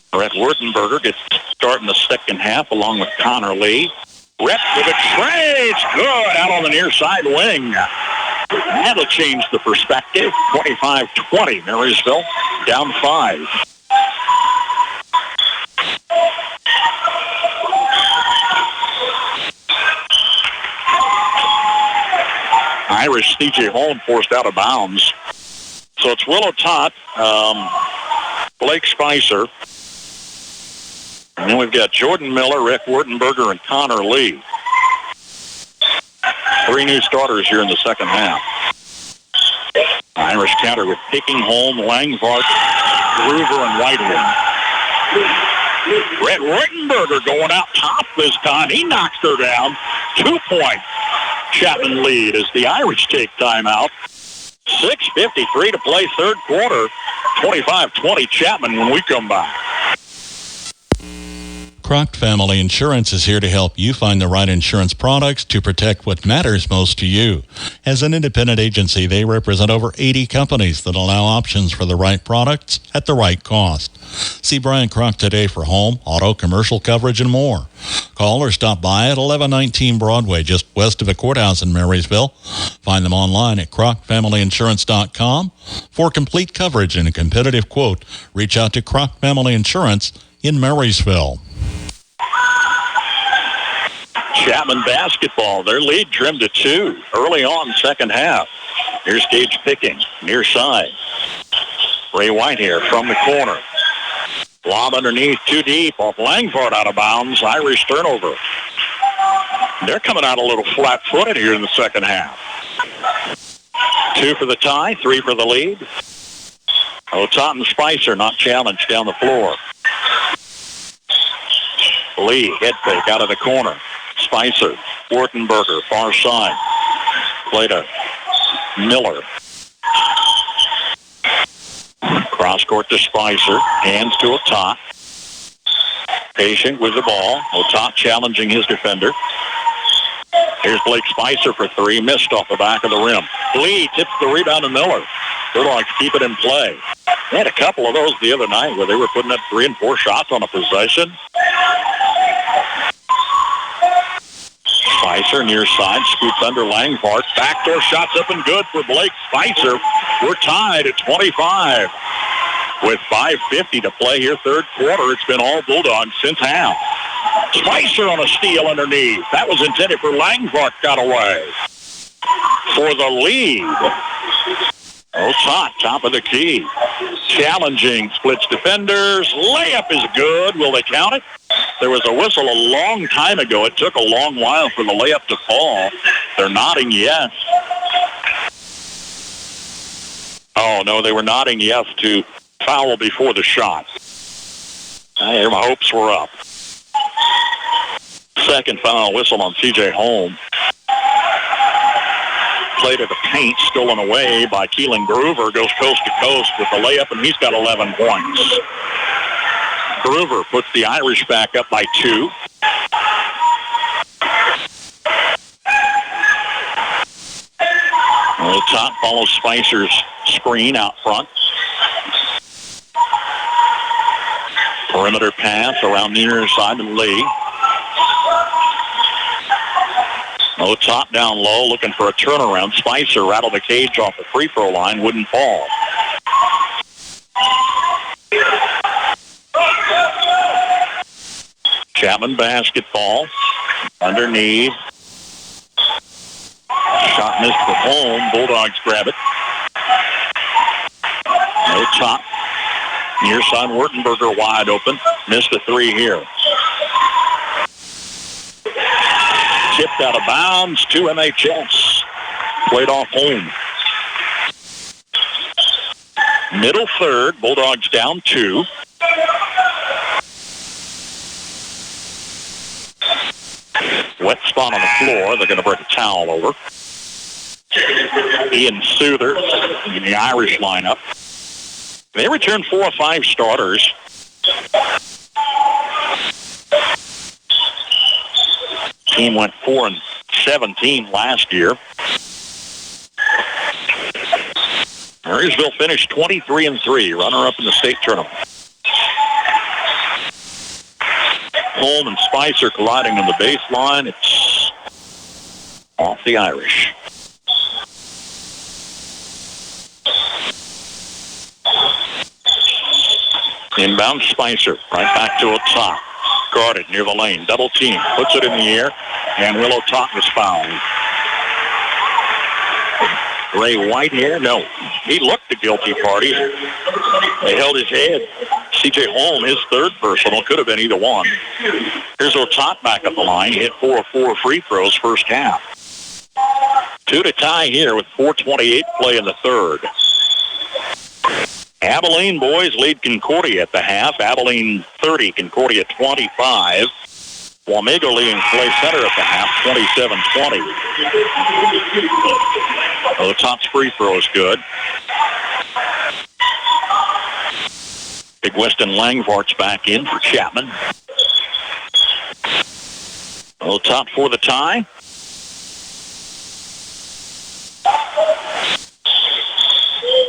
Brett Wurtenberger gets start in the second half along with Connor Lee. Rep with a tray. It's good out on the near side wing. That'll change the perspective. 25-20, Marysville down 5. Irish C.J. Holm forced out of bounds. So it's Willow Tot, Blake Spicer. And then we've got Jordan Miller, Rick Wurtenberger, and Connor Lee. 3 new starters here in the second half. Irish counter with Picking, Holm, Langford, Groover, and Whitewood. Brett Wurtenberger going out top this time. He knocks her down. 2 point Chapman lead as the Irish take timeout. 6:53 to play third quarter. 25-20 Chapman when we come back. Croc Family Insurance is here to help you find the right insurance products to protect what matters most to you. As an independent agency, they represent over 80 companies that allow options for the right products at the right cost. See Brian Croc today for home, auto, commercial coverage, and more. Call or stop by at 1119 Broadway, just west of the courthouse in Marysville. Find them online at crocfamilyinsurance.com. For complete coverage and a competitive quote, reach out to Croc Family Insurance in Marysville. Chapman basketball, their lead trimmed to 2 early on second half. Here's Gage Picking, near side. Ray Whitehair from the corner. Lob underneath, too deep, off Langford out of bounds. Irish turnover. They're coming out a little flat-footed here in the second half. 2 for the tie, 3 for the lead. Tot and Spicer not challenged down the floor. Lee, head fake out of the corner. Spicer, Wurtenberger, far side. Play to Miller. Cross court to Spicer. Hands to Tot. Patient with the ball. Tot challenging his defender. Here's Blake Spicer for 3. Missed off the back of the rim. Lee tips the rebound to Miller. Bulldogs keep it in play. They had a couple of those the other night where they were putting up 3 and 4 shots on a possession. Spicer near side, scoops under Langford. Backdoor shots up and good for Blake Spicer. We're tied at 25. With 5:50 to play here, third quarter, it's been all Bulldogs since half. Spicer on a steal underneath. That was intended for Langford, got away. For the lead. Tot, top of the key. Challenging, splits defenders. Layup is good. Will they count it? There was a whistle a long time ago. It took a long while for the layup to fall. They're nodding yes. Oh, no, they were nodding yes to foul before the shot. My hopes were up. Second foul whistle on C.J. Holm. Play to the paint, stolen away by Keelan Groover. Goes coast to coast with the layup, and he's got 11 points. Groover puts the Irish back up by 2. The top follows Spicer's screen out front. Perimeter pass around the near side of Lee. No top down low, looking for a turnaround. Spicer rattled the cage off the free throw line, wouldn't fall. Chapman basketball. Underneath. Shot missed for home. Bulldogs grab it. No top. Near side, Wurtenberger wide open. Missed the 3 here. Tipped out of bounds to MHS. Played off home. Middle third. Bulldogs down 2. Wet spot on the floor. They're going to break a towel over. Ian Souther in the Irish lineup. They returned 4 or 5 starters. Team went 4-17 last year. Marysville finished 23-3, runner-up in the state tournament. Holm and Spicer colliding on the baseline. It's off the Irish. Inbound Spicer, right back to a top. Guarded near the lane, double team, puts it in the air, and Willow Top was fouled. Ray Whitehair, no. He looked the guilty party. They held his head. C.J. Holm, his third personal, could have been either one. Here's O'Tott back at the line. He hit 4 of 4 free throws first half. 2 to tie here with 4:28 play in the third. Abilene boys lead Concordia at the half. Abilene 30, Concordia 25. Wamego leading Clay Center at the half, 27-20. O'Tott's free throw is good. Big Weston Langvart's back in for Chapman. O'Tott for the tie.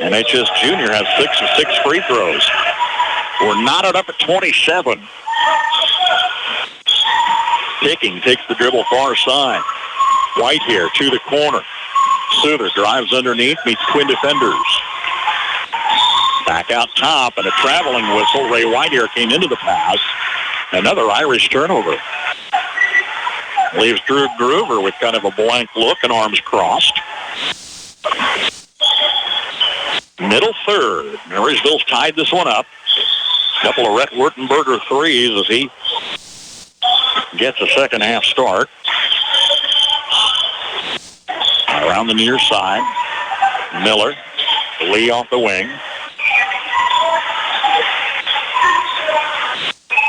NHS Junior has 6 of 6 free throws. We're knotted up at 27. Picking takes the dribble far side. White here to the corner. Souther drives underneath, meets twin defenders. Back out top, and a traveling whistle. Ray Whitehair came into the pass. Another Irish turnover. Leaves Drew Groover with kind of a blank look and arms crossed. Middle third. Marysville's tied this one up. A couple of Rhett Wurtenberger threes as he gets a second half start. Around the near side. Miller. Lee off the wing.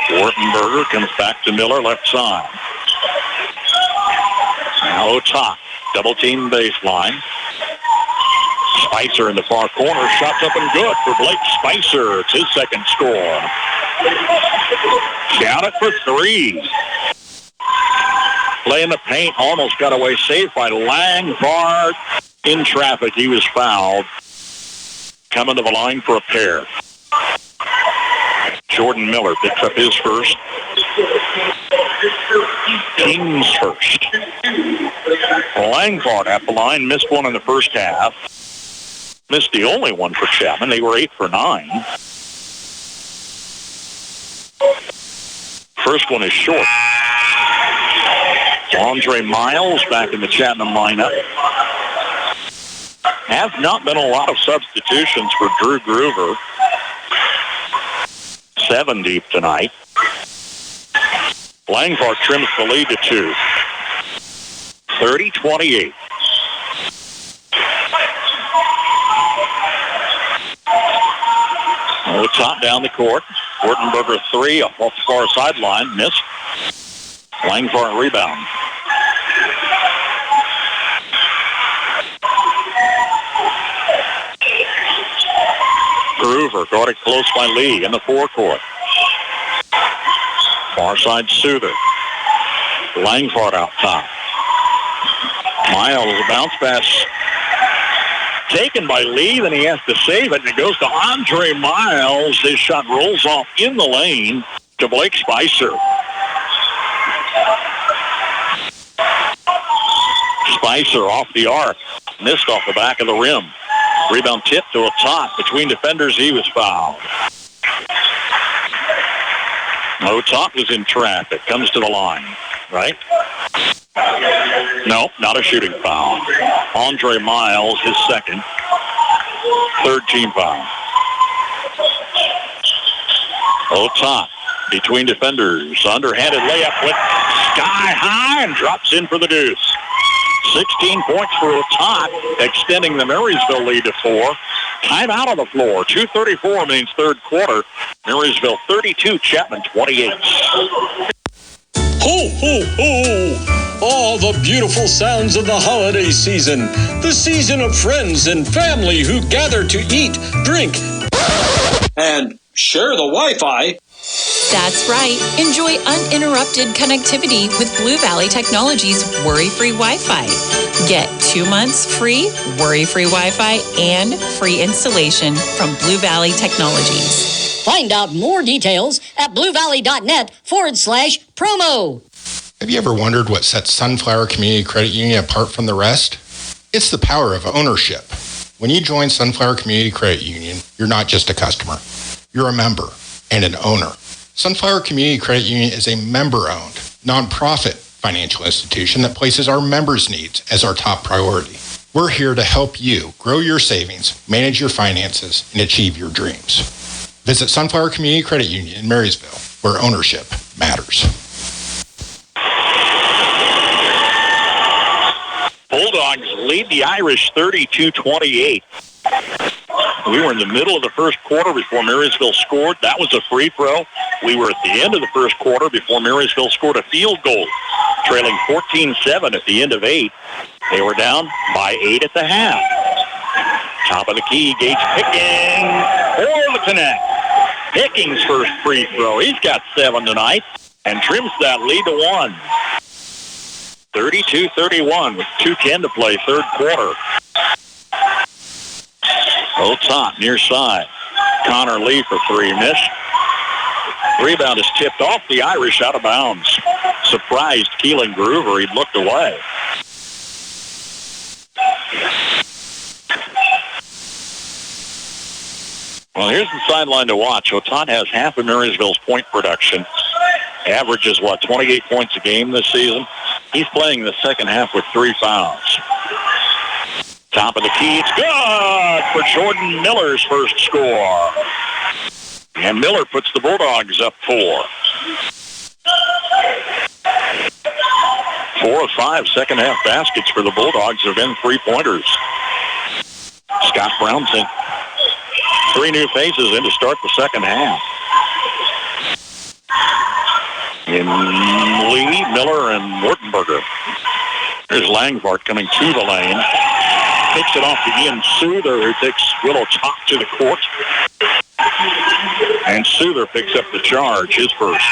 Wurtenberger comes back to Miller, left side. Now O'Tott. Double team baseline. Spicer in the far corner. Shots up and good for Blake Spicer. It's his second score. Count it for 3. Play in the paint. Almost got away safe by Langvard. In traffic, he was fouled. Coming to the line for a pair. Jordan Miller picks up his first. Team's first. Langvard at the line. Missed one in the first half. Missed the only one for Chapman. They were 8 for 9. First one is short. Andre Miles back in the Chapman lineup. Have not been a lot of substitutions for Drew Groover. 7 deep tonight. Langford trims the lead to 2. 30-28. Oh, top down the court. Wurtenberger 3 off the far sideline. Missed. Langford rebound. Groover guarded close by Lee in the forecourt. Far side Souther. Langford out top. Miles, a bounce pass taken by Lee, then he has to save it, and it goes to Andre Miles. His shot rolls off in the lane to Blake Spicer. Spicer off the arc, missed off the back of the rim. Rebound tip to a top. Between defenders, he was fouled. No, top was in traffic. Comes to the line, right? No, not a shooting foul. Andre Miles, his second. Third team foul. Top. Between defenders. Underhanded layup with sky high and drops in for the deuce. 16 points for top, extending the Marysville lead to 4. Timeout on the floor. 2:34 means third quarter. Marysville 32, Chapman 28. Ho, ho, ho! All the beautiful sounds of the holiday season. The season of friends and family who gather to eat, drink, and share the Wi-Fi. That's right. Enjoy uninterrupted connectivity with Blue Valley Technologies worry-free Wi-Fi. Get 2 months free worry-free Wi-Fi and free installation from Blue Valley Technologies. Find out more details at bluevalley.net/promo. Have you ever wondered what sets Sunflower Community Credit Union apart from the rest? It's the power of ownership. When you join Sunflower Community Credit Union, you're not just a customer. You're a member and an owner. Sunflower Community Credit Union is a member-owned, nonprofit financial institution that places our members' needs as our top priority. We're here to help you grow your savings, manage your finances, and achieve your dreams. Visit Sunflower Community Credit Union in Marysville, where ownership matters. Bulldogs lead the Irish 32-28. We were in the middle of the first quarter before Marysville scored. That was a free throw. We were at the end of the first quarter before Marysville scored a field goal, trailing 14-7 at the end of 8. They were down by 8 at the half. Top of the key, Gage Picking for the connect. Picking's first free throw. He's got 7 tonight and trims that lead to 1. 32-31 with 2:10 to play, third quarter. Top, near side. Connor Lee for 3, missed. Rebound is tipped off the Irish, out of bounds. Surprised Keelan Groover, he'd looked away. Well, here's the sideline to watch. Otat has half of Marysville's point production. Averages, 28 points a game this season. He's playing the second half with 3 fouls. Top of the key, it's good for Jordan Miller's first score. And Miller puts the Bulldogs up 4. 4 of 5 second half baskets for the Bulldogs have been 3-pointers. Scott Brownson, 3 new faces in to start the second half. In Lee, Miller, and Wurtenberger. There's Langford coming to the lane. Takes it off to Ian Souther, who takes Willow Top to the court. And Souther picks up the charge, his first.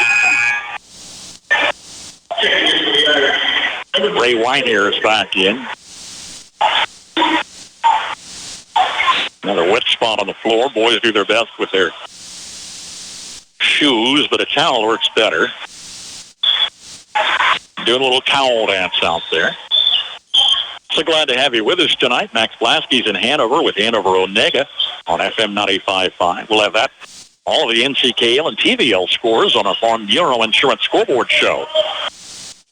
Ray Whitehair is back in. Another wet spot on the floor. Boys do their best with their shoes, but a towel works better. Doing a little towel dance out there. So glad to have you with us tonight. Max Blasky's in Hanover with Hanover Onega on FM 95.5. We'll have that, all of the NCKL and TVL scores on our Farm Bureau Insurance Scoreboard Show.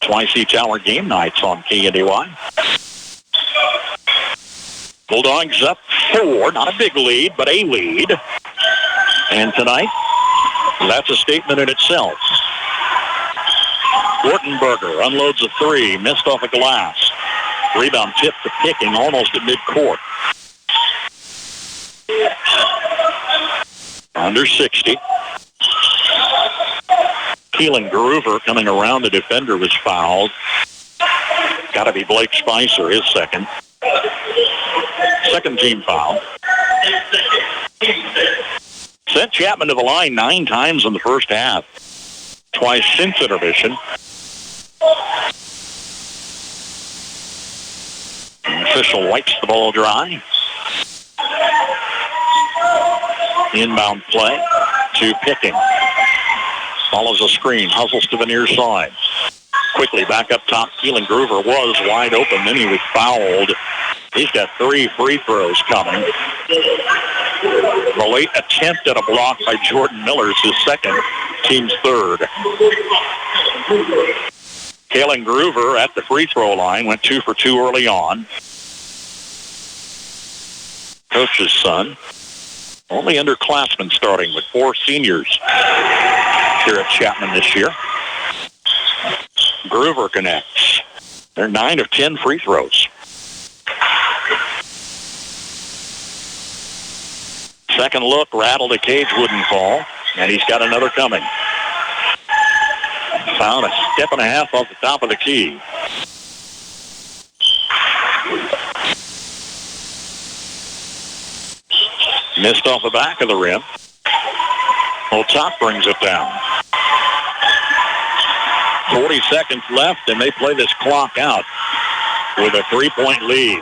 Twice each hour game nights on KNDY. Bulldogs up 4, not a big lead, but a lead. And tonight, that's a statement in itself. Wurtenberger unloads a three, missed off a glass. Rebound tip to Picking almost at midcourt. Under 60. Keelan Groover coming around the defender was fouled. Got to be Blake Spicer, his second. Second team foul. Sent Chapman to the line 9 times in the first half. Twice since intermission. The official wipes the ball dry. Inbound play to Picking. Follows a screen, hustles to the near side. Quickly back up top. Keelan Groover was wide open, then he was fouled. He's got 3 free throws coming. The late attempt at a block by Jordan Miller is his second, team's third. Keelan Groover at the free throw line went 2 for 2 early on. Coach's son. Only underclassmen starting with 4 seniors here at Chapman this year. Groover connects. They're 9 of 10 free throws. Second look, rattled the cage, wouldn't fall, and he's got another coming. Found a step and a half off the top of the key. Missed off the back of the rim. Top brings it down. 40 seconds left, and they play this clock out with a 3-point lead.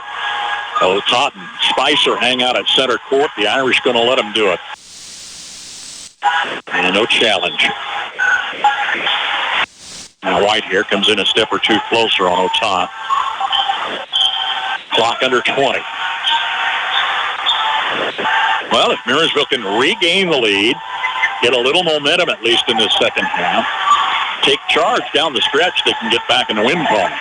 Totten, Spicer hang out at center court. The Irish going to let him do it. And no challenge. Now White here comes in a step or two closer on Otat. Clock under 20. Well, if Marysville can regain the lead, get a little momentum at least in this second half, take charge down the stretch, they can get back in the win column.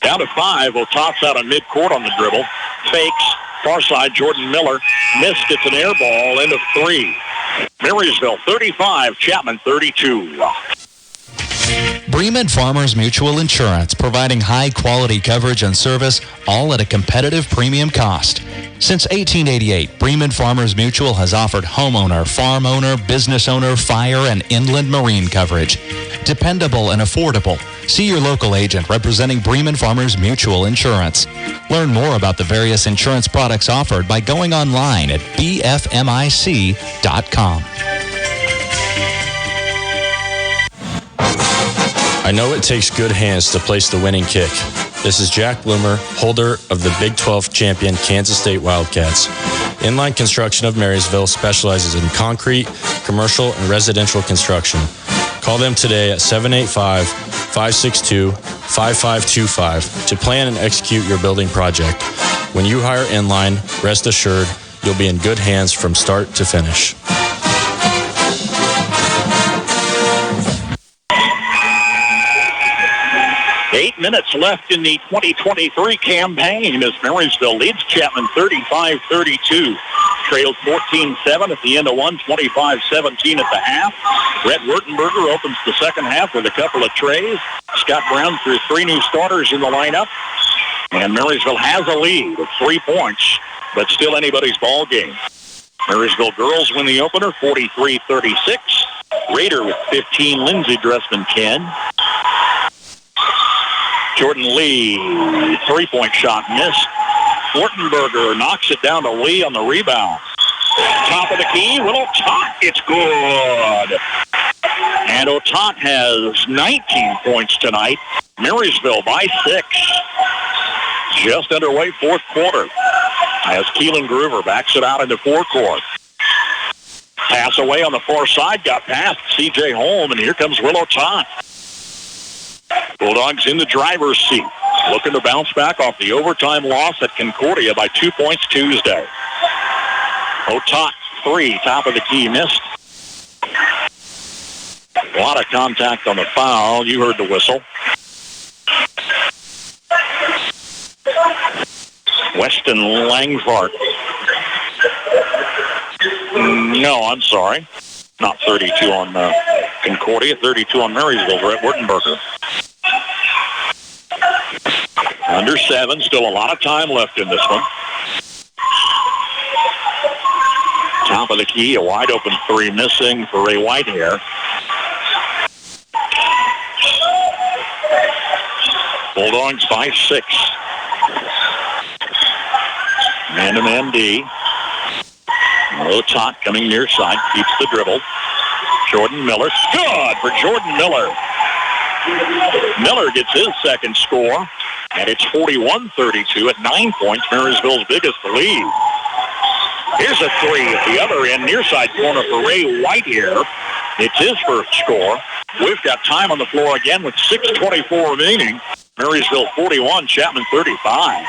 Down to 5. Otat's out on midcourt on the dribble. Fakes. Far side, Jordan Miller. Missed. It's an air ball. End of 3. Marysville 35, Chapman 32. Bremen Farmers Mutual Insurance, providing high-quality coverage and service, all at a competitive premium cost. Since 1888, Bremen Farmers Mutual has offered homeowner, farm owner, business owner, fire, and inland marine coverage. Dependable and affordable. See your local agent representing Bremen Farmers Mutual Insurance. Learn more about the various insurance products offered by going online at bfmic.com. I know it takes good hands to place the winning kick. This is Jack Bloomer, holder of the Big 12 champion Kansas State Wildcats. Inline Construction of Marysville specializes in concrete, commercial, and residential construction. Call them today at 785-562-5525 to plan and execute your building project. When you hire Inline, rest assured you'll be in good hands from start to finish. Eight minutes left in the 2023 campaign as Marysville leads Chapman 35-32. Trailed 14-7 at the end of one, 25-17 at the half. Brett Wurtenberger opens the second half with a couple of trays. Scott Brown threw 3 new starters in the lineup. And Marysville has a lead of 3 points, but still anybody's ball game. Marysville girls win the opener 43-36. Rader with 15, Lindsey Dressman 10. Jordan Lee, 3-point shot missed. Wurtenberger knocks it down to Lee on the rebound. Top of the key, Will Otat, it's good. And Otat has 19 points tonight. Marysville by 6. Just underway, fourth quarter. As Keelan Groover backs it out into forecourt. Pass away on the far side, got past C.J. Holm, and here comes Will Otat. Bulldogs in the driver's seat, looking to bounce back off the overtime loss at Concordia by 2 points Tuesday. Otat, 3, top of the key, missed. A lot of contact on the foul. You heard the whistle. Weston Langfart. No, I'm sorry. Not 32 on Concordia, 32 on Marysville. Brett Wurtenberger. Under 7, still a lot of time left in this one. Top of the key, a wide open 3 missing for Ray Whitehair. Bulldogs by 6. Man-to-man D. Low top coming near side, keeps the dribble. Jordan Miller, good for Jordan Miller. Miller gets his second score, and it's 41-32 at 9 points, Marysville's biggest lead. Here's a 3 at the other end, near side corner for Ray Whitehair. It's his first score. We've got time on the floor again with 6:24 remaining. Marysville 41, Chapman 35.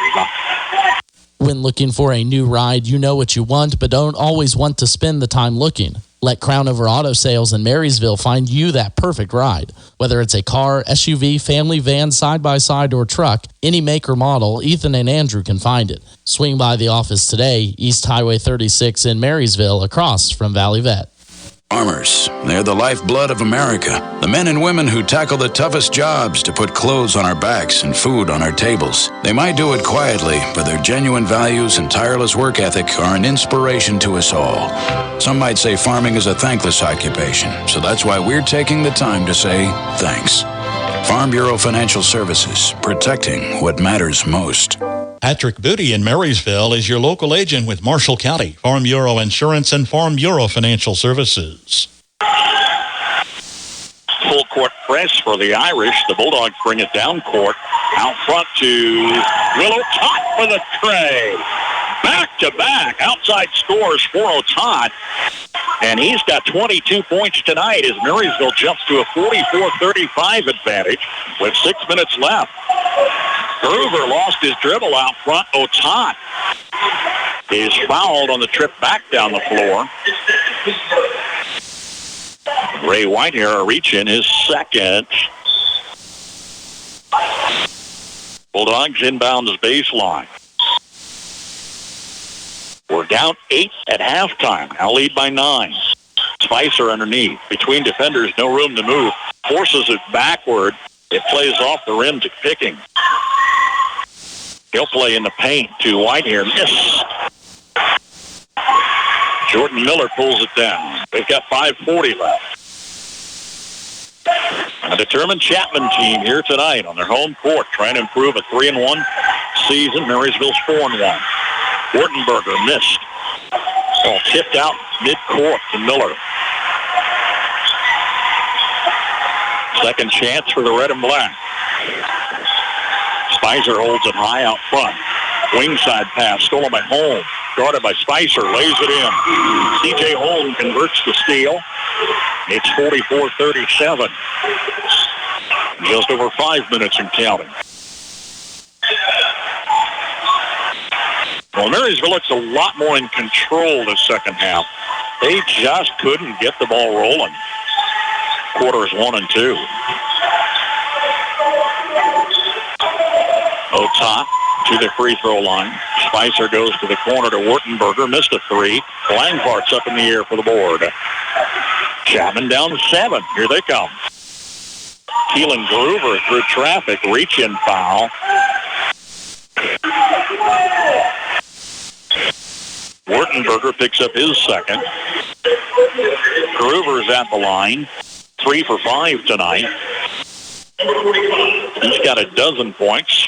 When looking for a new ride, you know what you want, but don't always want to spend the time looking. Let Crown Over Auto Sales in Marysville find you that perfect ride. Whether it's a car, SUV, family van, side-by-side, or truck, any make or model, Ethan and Andrew can find it. Swing by the office today, East Highway 36 in Marysville, across from Valley Vet. Farmers, they're the lifeblood of America. The men and women who tackle the toughest jobs to put clothes on our backs and food on our tables. They might do it quietly, but their genuine values and tireless work ethic are an inspiration to us all. Some might say farming is a thankless occupation, so that's why we're taking the time to say thanks. Farm Bureau Financial Services, protecting what matters most. Patrick Booty in Marysville is your local agent with Marshall County, Farm Bureau Insurance, and Farm Bureau Financial Services. Full court press for the Irish. The Bulldogs bring it down court. Out front to Will O'Tott for the tray. Back-to-back outside scores for O'Tott. And he's got 22 points tonight as Marysville jumps to a 44-35 advantage with 6 minutes left. Groover lost his dribble out front. O'Tott is fouled on the trip back down the floor. Ray Whitehair a reach in his second. Bulldogs inbounds baseline. We're down 8 at halftime. Now lead by 9. Spicer underneath. Between defenders, no room to move. Forces it backward. It plays off the rim to Picking. He'll play in the paint to Whitehair. Miss. Jordan Miller pulls it down. They've got 5:40 left. A determined Chapman team here tonight on their home court, trying to improve a 3-1 season. Marysville's 4-1. Wurtenberger missed. Ball tipped out mid-court to Miller. Second chance for the red and black. Spicer holds it high out front. Wing side pass stolen by Holm. Guarded by Spicer. Lays it in. C.J. Holm converts the steal. It's 44-37. Just over 5 minutes and counting. Well, Marysville looks a lot more in control this second half. They just couldn't get the ball rolling. Quarters 1 and 2. O'Tott to the free throw line. Spicer goes to the corner to Wurtenberger. Missed a 3. Langvart's up in the air for the board. Chapman down 7. Here they come. Keelan Groover through traffic. Reach-in foul. Wurtenberger picks up his second. Groover's at the line. 3 for 5 tonight. He's got a dozen points.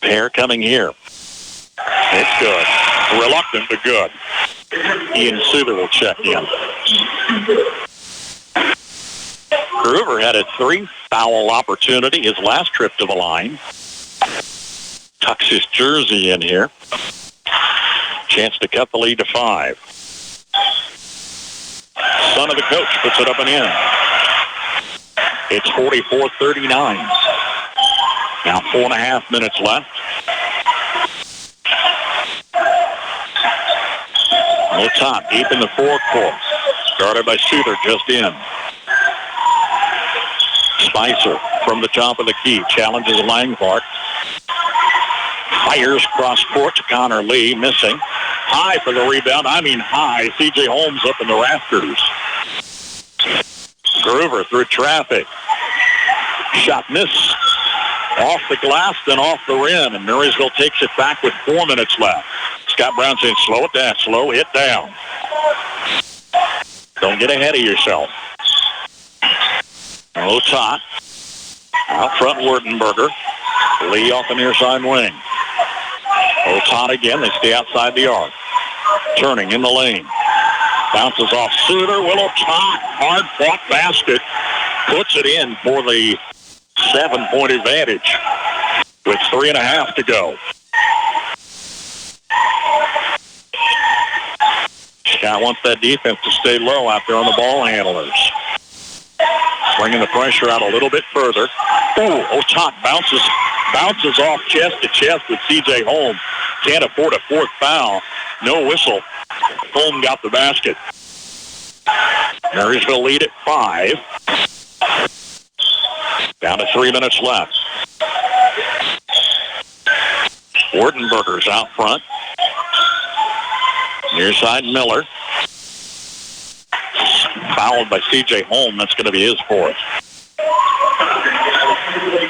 Pair coming here. It's good. Reluctant, but good. Ian Suter will check in. Groover had a 3-foul opportunity his last trip to the line. Tucks his jersey in here. Chance to cut the lead to 5. Son of the coach puts it up and in. It's 44-39. Now 4.5 minutes left. O'Tott deep in the forecourt. Guarded by Suter just in. Spicer from the top of the key. Challenges Langvark. Fires cross court to Connor Lee. Missing. high for the rebound. I mean high. C.J. Holmes up in the rafters. Groover through traffic. Shot miss. Off the glass, then off the rim, and Marysville takes it back with 4 minutes left. Scott Brown saying, slow it down, slow it down. Don't get ahead of yourself. Otot. Out front, Wertenberger. Lee off the near side wing. Otot again. They stay outside the arc. Turning in the lane. Bounces off Suter. Otot. Hard-fought basket. Puts it in for the 7-point advantage with 3.5 to go. Scott wants that defense to stay low out there on the ball handlers. Bringing the pressure out a little bit further. Ooh, Otot bounces off chest to chest with C.J. Holmes. Can't afford a fourth foul. No whistle. Holmes got the basket. Marysville lead at 5. Down to 3 minutes left. Wertenberger's out front. Near side, Miller. Fouled by C.J. Holmes. That's going to be his fourth.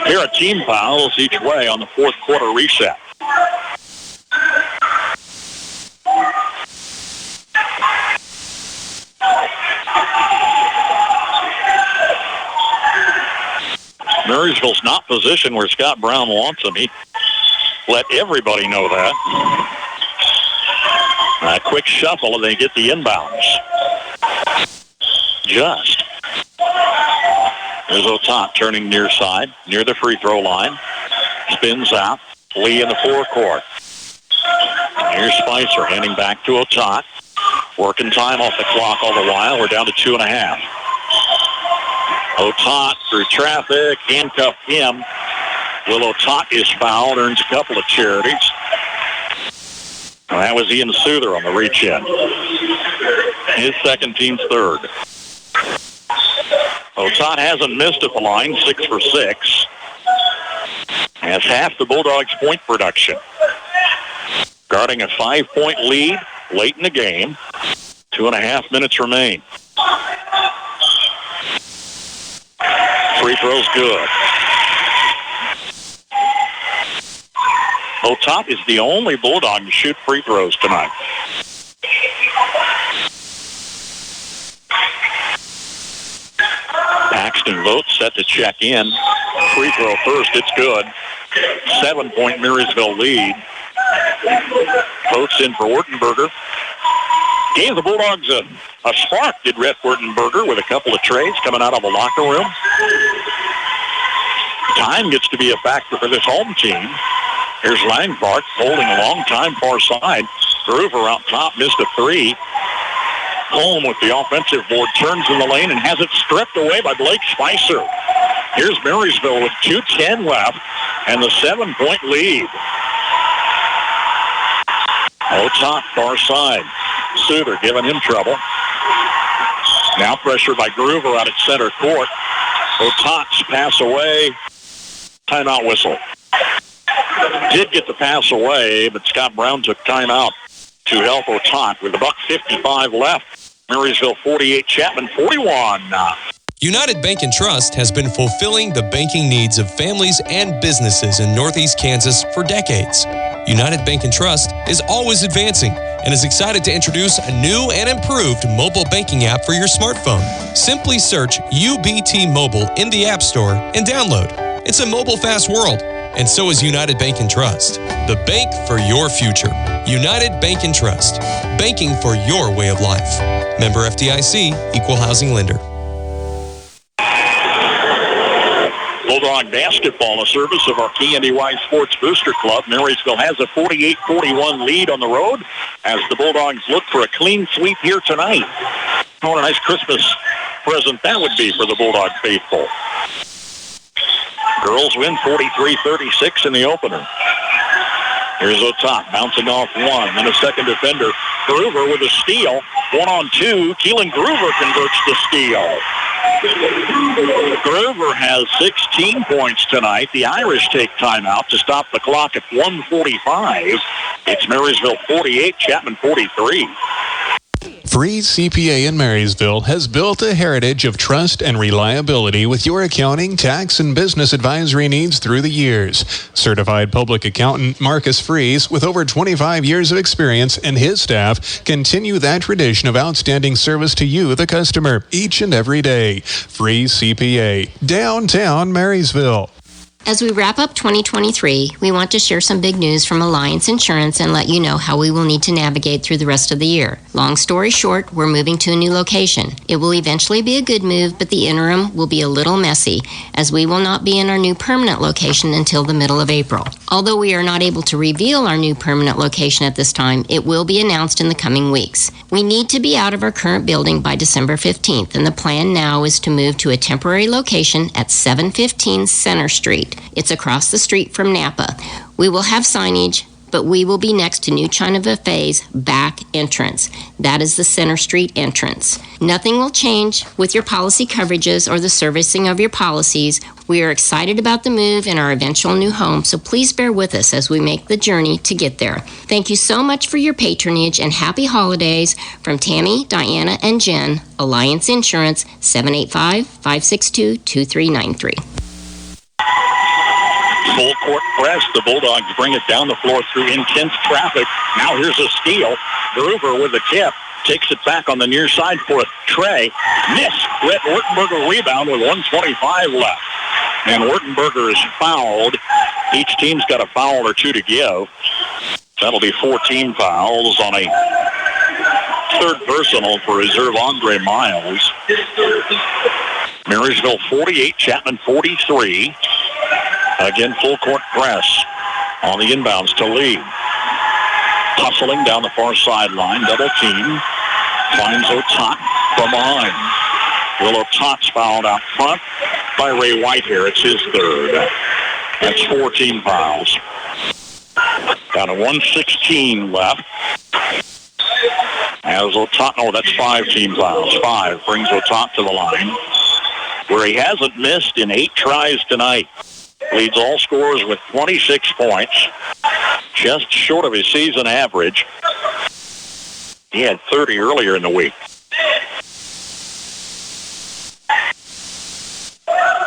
Here are team fouls each way on the fourth quarter reset. Marysville's not positioned where Scott Brown wants them. He let everybody know that. A quick shuffle and they get the inbounds. Just. There's Otot turning near side, near the free throw line. Spins out. Lee in the forecourt. Here's Spicer handing back to Otot. Working time off the clock all the while. We're down to 2.5. Otot through traffic, handcuffed him. Otot is fouled, earns a couple of charities. And that was Ian Souther on the reach-in. His second, team's third. Otot hasn't missed at the line, 6 for 6. Has half the Bulldogs' point production. Guarding a 5-point lead late in the game. 2.5 minutes remain. Free throw's good. Otot is the only Bulldog to shoot free throws tonight. Paxton Vogt set to check in. Free throw first, it's good. 7-point Marysville lead. Votes in for Wertenberger. Gave the Bulldogs a spark, did Rhett Wertenberger, with a couple of trades coming out of the locker room. Time gets to be a factor for this home team. Here's Langfart holding a long time far side. Groover out top, missed a three. Home with the offensive board, turns in the lane and has it stripped away by Blake Spicer. Here's Marysville with 2:10 left and the 7-point lead. Otot far side. Suter giving him trouble. Now pressure by Groover out at center court. Otot's pass away. Timeout whistle. Did get the pass away, but Scott Brown took timeout to help Otot with $1:55 left. Marysville 48, Chapman 41. United Bank and Trust has been fulfilling the banking needs of families and businesses in Northeast Kansas for decades. United Bank and Trust is always advancing and is excited to introduce a new and improved mobile banking app for your smartphone. Simply search UBT Mobile in the App Store and download. It's a mobile-fast world, and so is United Bank and Trust. The bank for your future. United Bank and Trust. Banking for your way of life. Member FDIC, Equal Housing Lender. Bulldog basketball, a service of our KNDY Sports Booster Club. Marysville has a 48-41 lead on the road as the Bulldogs look for a clean sweep here tonight. What a nice Christmas present that would be for the Bulldog faithful. Girls win 43-36 in the opener. Here's Otot bouncing off one, then a second defender. Groover with a steal. 1-on-2. Keelan Groover converts the steal. Grover has 16 points tonight. The Irish take timeout to stop the clock at 1:45. It's Marysville 48, Chapman 43. Freeze CPA in Marysville has built a heritage of trust and reliability with your accounting, tax, and business advisory needs through the years. Certified public accountant Marcus Freeze, with over 25 years of experience, and his staff continue that tradition of outstanding service to you, the customer, each and every day. Freeze CPA, downtown Marysville. As we wrap up 2023, we want to share some big news from Alliance Insurance and let you know how we will need to navigate through the rest of the year. Long story short, we're moving to a new location. It will eventually be a good move, but the interim will be a little messy, as we will not be in our new permanent location until the middle of April. Although we are not able to reveal our new permanent location at this time, it will be announced in the coming weeks. We need to be out of our current building by December 15th, and the plan now is to move to a temporary location at 715 Center Street. It's across the street from Napa. We will have signage, but we will be next to New China Buffet's back entrance. That is the Center Street entrance. Nothing will change with your policy coverages or the servicing of your policies. We are excited about the move and our eventual new home, so please bear with us as we make the journey to get there. Thank you so much for your patronage and happy holidays from Tammy, Diana, and Jen, Alliance Insurance, 785-562-2393. Full court press. The Bulldogs bring it down the floor through intense traffic. Now here's a steal. Gruber with a tip. Takes it back on the near side for a tray. Miss. Brett Wurtenberger rebound with 1:25 left. And Wurtenberger is fouled. Each team's got a foul or two to give. That'll be 14 fouls on a third personal for reserve Andre Miles. Marysville 48, Chapman 43. Again, full court press on the inbounds to Lee. Hustling down the far sideline, double team. Finds Otot from behind. Will Otot's fouled out front by Ray Whitehair. It's his third. That's 14 fouls. Down to 1:16 left. As Otot, that's 5 team fouls. 5 brings Otot to the line, where he hasn't missed in 8 tries tonight. Leads all scorers with 26 points, just short of his season average. He had 30 earlier in the week.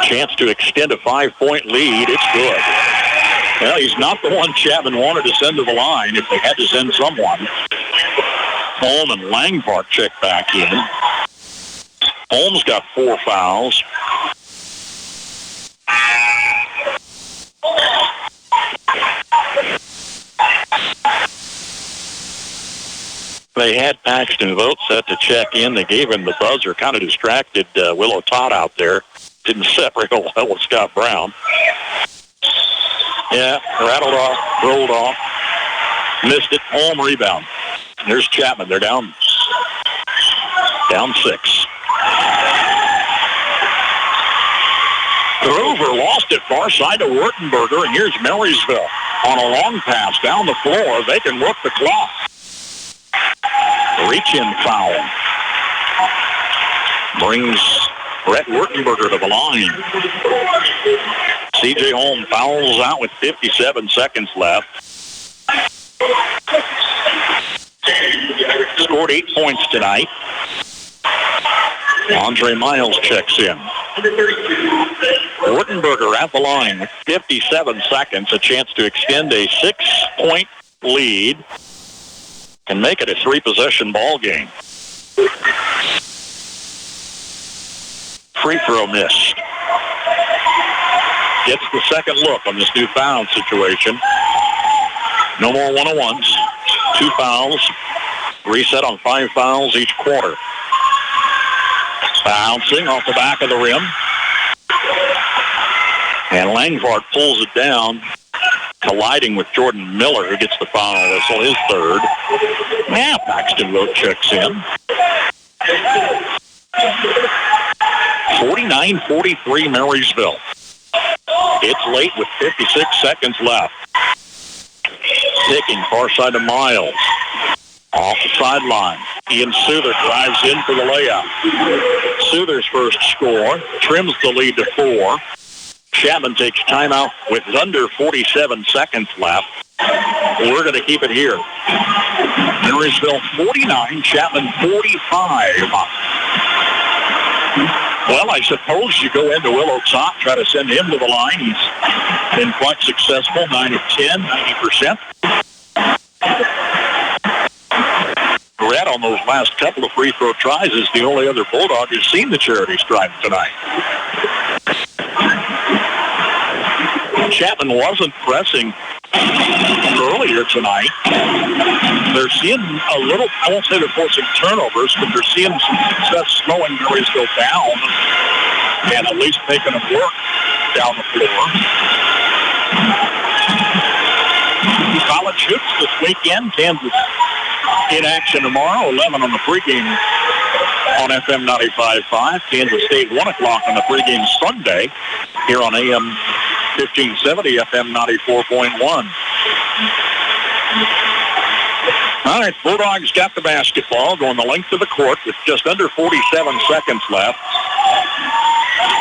Chance to extend a 5-point lead. It's good. Well, he's not the one Chapman wanted to send to the line if they had to send someone. Holm and Langfart check back in. Holmes got 4 fouls. They had Paxton Vogt set to check in. They gave him the buzzer, kind of distracted Willow Todd out there. Didn't set real well with Scott Brown. Yeah, rattled off, rolled off, missed it, home rebound. There's Chapman. They're down 6. Grover lost it far side to Wurtenberger, and here's Marysville on a long pass down the floor. They can work the clock. Reach-in foul. Brings Brett Wurtenberger to the line. C.J. Holm fouls out with 57 seconds left. Scored 8 points tonight. Andre Miles checks in. Wurtenberger at the line with 57 seconds, a chance to extend a 6-point lead and make it a 3-possession ball game. Free throw missed. Gets the second look on this new foul situation. No more one-on-ones. 2 fouls. Reset on 5 fouls each quarter. Bouncing off the back of the rim. And Langfart pulls it down, colliding with Jordan Miller, who gets the foul whistle, his third. Now Paxton Vogt checks in. 49-43 Marysville. It's late with 56 seconds left. Taking far side of Miles. Off the sideline. Ian Souther drives in for the layup. Souther's first score trims the lead to 4. Chapman takes timeout with under 47 seconds left. We're going to keep it here. Marysville 49, Chapman 45. Well, I suppose you go into Willow Top, try to send him to the line. He's been quite successful, 9 of 10, 90%. Brett, on those last couple of free throw tries, is the only other Bulldog who's seen the charity stripe tonight. Chapman wasn't pressing earlier tonight. They're seeing a little, I won't say they're forcing turnovers, but they're seeing some success slowing Marysville down and at least making them work down the floor. College hoops this weekend. Kansas in action tomorrow, 11 on the pregame on FM 95.5. Kansas State 1 o'clock on the pregame Sunday here on AM 1570, FM 94.1. All right, Bulldogs got the basketball going the length of the court with just under 47 seconds left.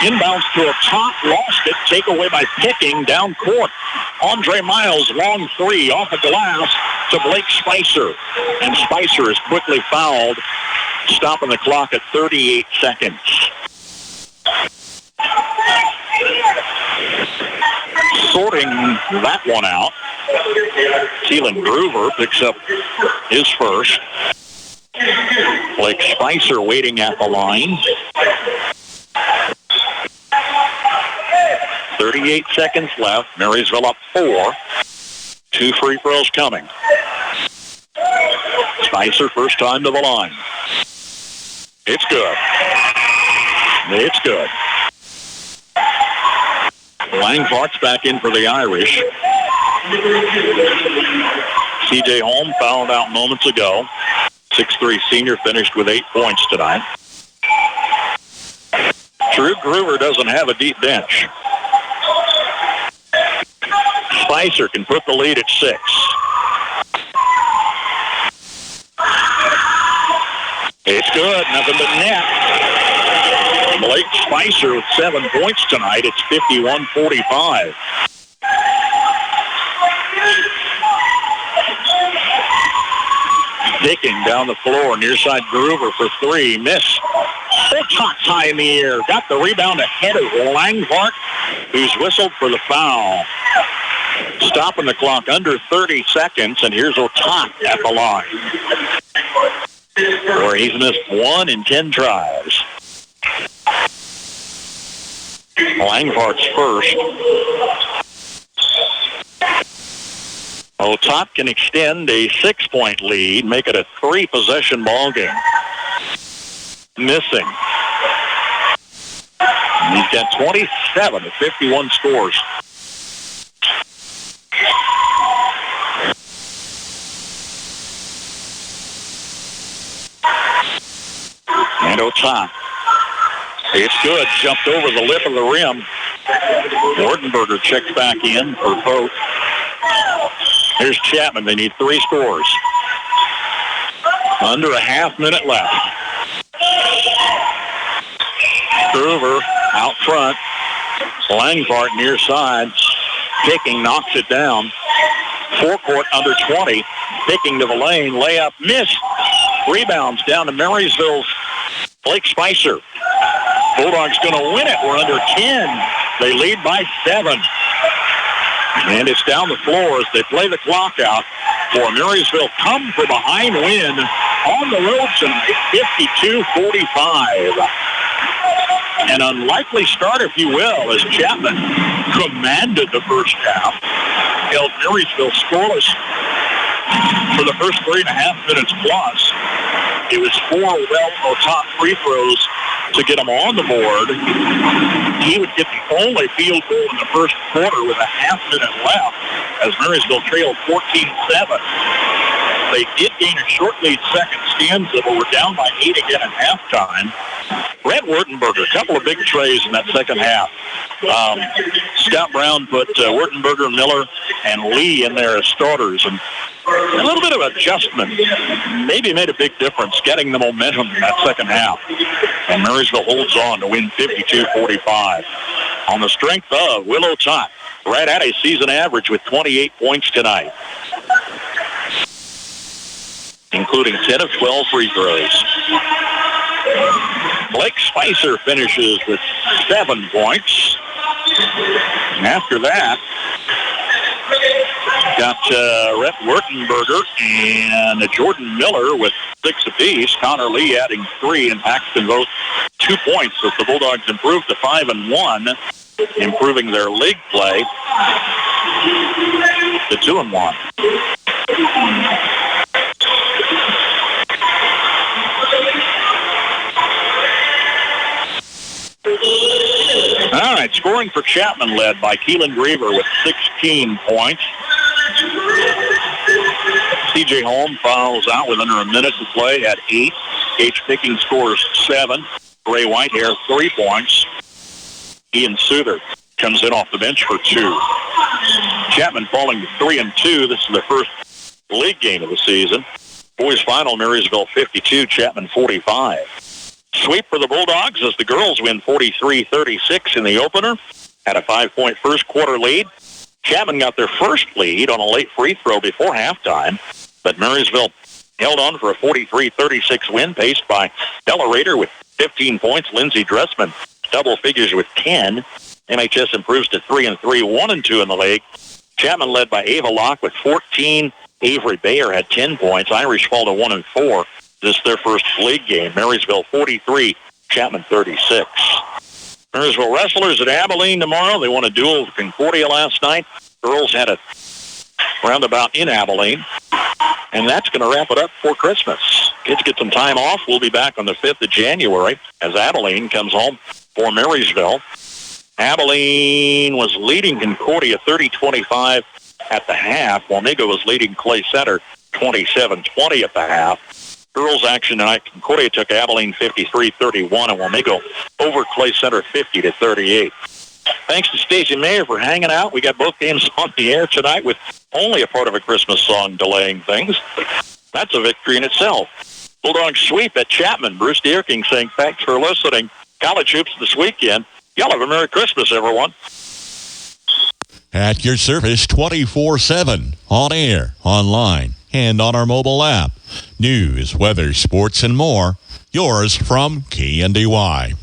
Inbounds to a top, lost it, take away by Picking down court. Andre Miles, long three, off the glass to Blake Spicer. And Spicer is quickly fouled, stopping the clock at 38 seconds. Sorting that one out. Keelan Groover picks up his first. Blake Spicer waiting at the line. 38 seconds left. Marysville up 4. 2 free throws coming. Spicer first time to the line. It's good. It's good. Langfart's back in for the Irish. C.J. Holm fouled out moments ago. 6'3" senior finished with 8 points tonight. Drew Groover doesn't have a deep bench. Spicer can put the lead at 6. It's good. Nothing but net. Blake Spicer with 7 points tonight. It's 51-45. Dicking down the floor. Near side Groover for 3. Miss. Big shot high in the air. Got the rebound ahead of Langfart, who's whistled for the foul. Stopping the clock under 30 seconds, and here's Otak at the line, where he's missed 1 in 10 tries. Langfart's first. Otak can extend a 6-point lead, make it a 3-possession ball game. Missing. He's got 27 of 51 scores. And Otak. It's good. Jumped over the lip of the rim. Wardenberger checks back in for both. Here's Chapman. They need 3 scores. Under a half minute left. Groover out front. Langfart near side. Picking knocks it down. Forecourt under 20. Picking to the lane. Layup missed. Rebounds down to Marysville's Blake Spicer. Bulldogs going to win it. We're under 10. They lead by 7. And it's down the floor as they play the clock out for a Marysville come-from-behind win on the road tonight, 52-45. An unlikely start, if you will, as Chapman commanded the first half, held Marysville scoreless for the first 3.5 minutes plus. It was 4 well-top free throws to get him on the board. He would get the only field goal in the first quarter with a half minute left as Marysville trailed 14-7. They did gain a short lead second stanza, but were down by 8 again at halftime. Brett Wurtenberger, a couple of big trays in that second half. Scott Brown put Wurtenberger, Miller, and Lee in there as starters, and A little bit of adjustment maybe made a big difference, getting the momentum in that second half. And Marysville holds on to win 52-45. On the strength of Willow Tot, right at a season average with 28 points tonight, including 10 of 12 free throws. Blake Spicer finishes with 7 points. And after that, got Rhett Wertenberger and Jordan Miller with 6 apiece. Connor Lee adding 3, and Paxton Vogt 2 points as the Bulldogs improved to 5-1, improving their league play to 2-1. All right, scoring for Chapman led by Keelan Griever with 16 points. C.J. Holm fouls out with under a minute to play at 8. Gage Picking scores 7. Ray Whitehair 3 points. Ian Souther comes in off the bench for 2. Chapman falling to 3-2. This is their first league game of the season. Boys final, Marysville 52, Chapman 45. Sweep for the Bulldogs as the girls win 43-36 in the opener. Had a 5-point first quarter lead. Chapman got their first lead on a late free throw before halftime, but Marysville held on for a 43-36 win, paced by Della Rader with 15 points. Lindsey Dressman double figures with 10. MHS improves to 3-3, 1-2 in the league. Chapman led by Ava Locke with 14. Avery Bayer had 10 points. Irish fall to 1-4. This is their first league game. Marysville 43, Chapman 36. Marysville Wrestlers at Abilene tomorrow. They won a duel with Concordia last night. Girls had a roundabout in Abilene. And that's going to wrap it up for Christmas. Kids get some time off. We'll be back on the 5th of January as Abilene comes home for Marysville. Abilene was leading Concordia 30-25 at the half, while Nigo was leading Clay Center 27-20 at the half. Girls action tonight, Concordia took Abilene 53-31, and Wamego over Clay Center 50-38. Thanks to Stacey Mayer for hanging out. We got both games on the air tonight with only a part of a Christmas song delaying things. That's a victory in itself. Bulldogs sweep at Chapman. Bruce Deerking saying thanks for listening. College hoops this weekend. Y'all have a Merry Christmas, everyone. At your service 24/7, on air, online, and on our mobile app. News, weather, sports, and more. Yours from KNDY.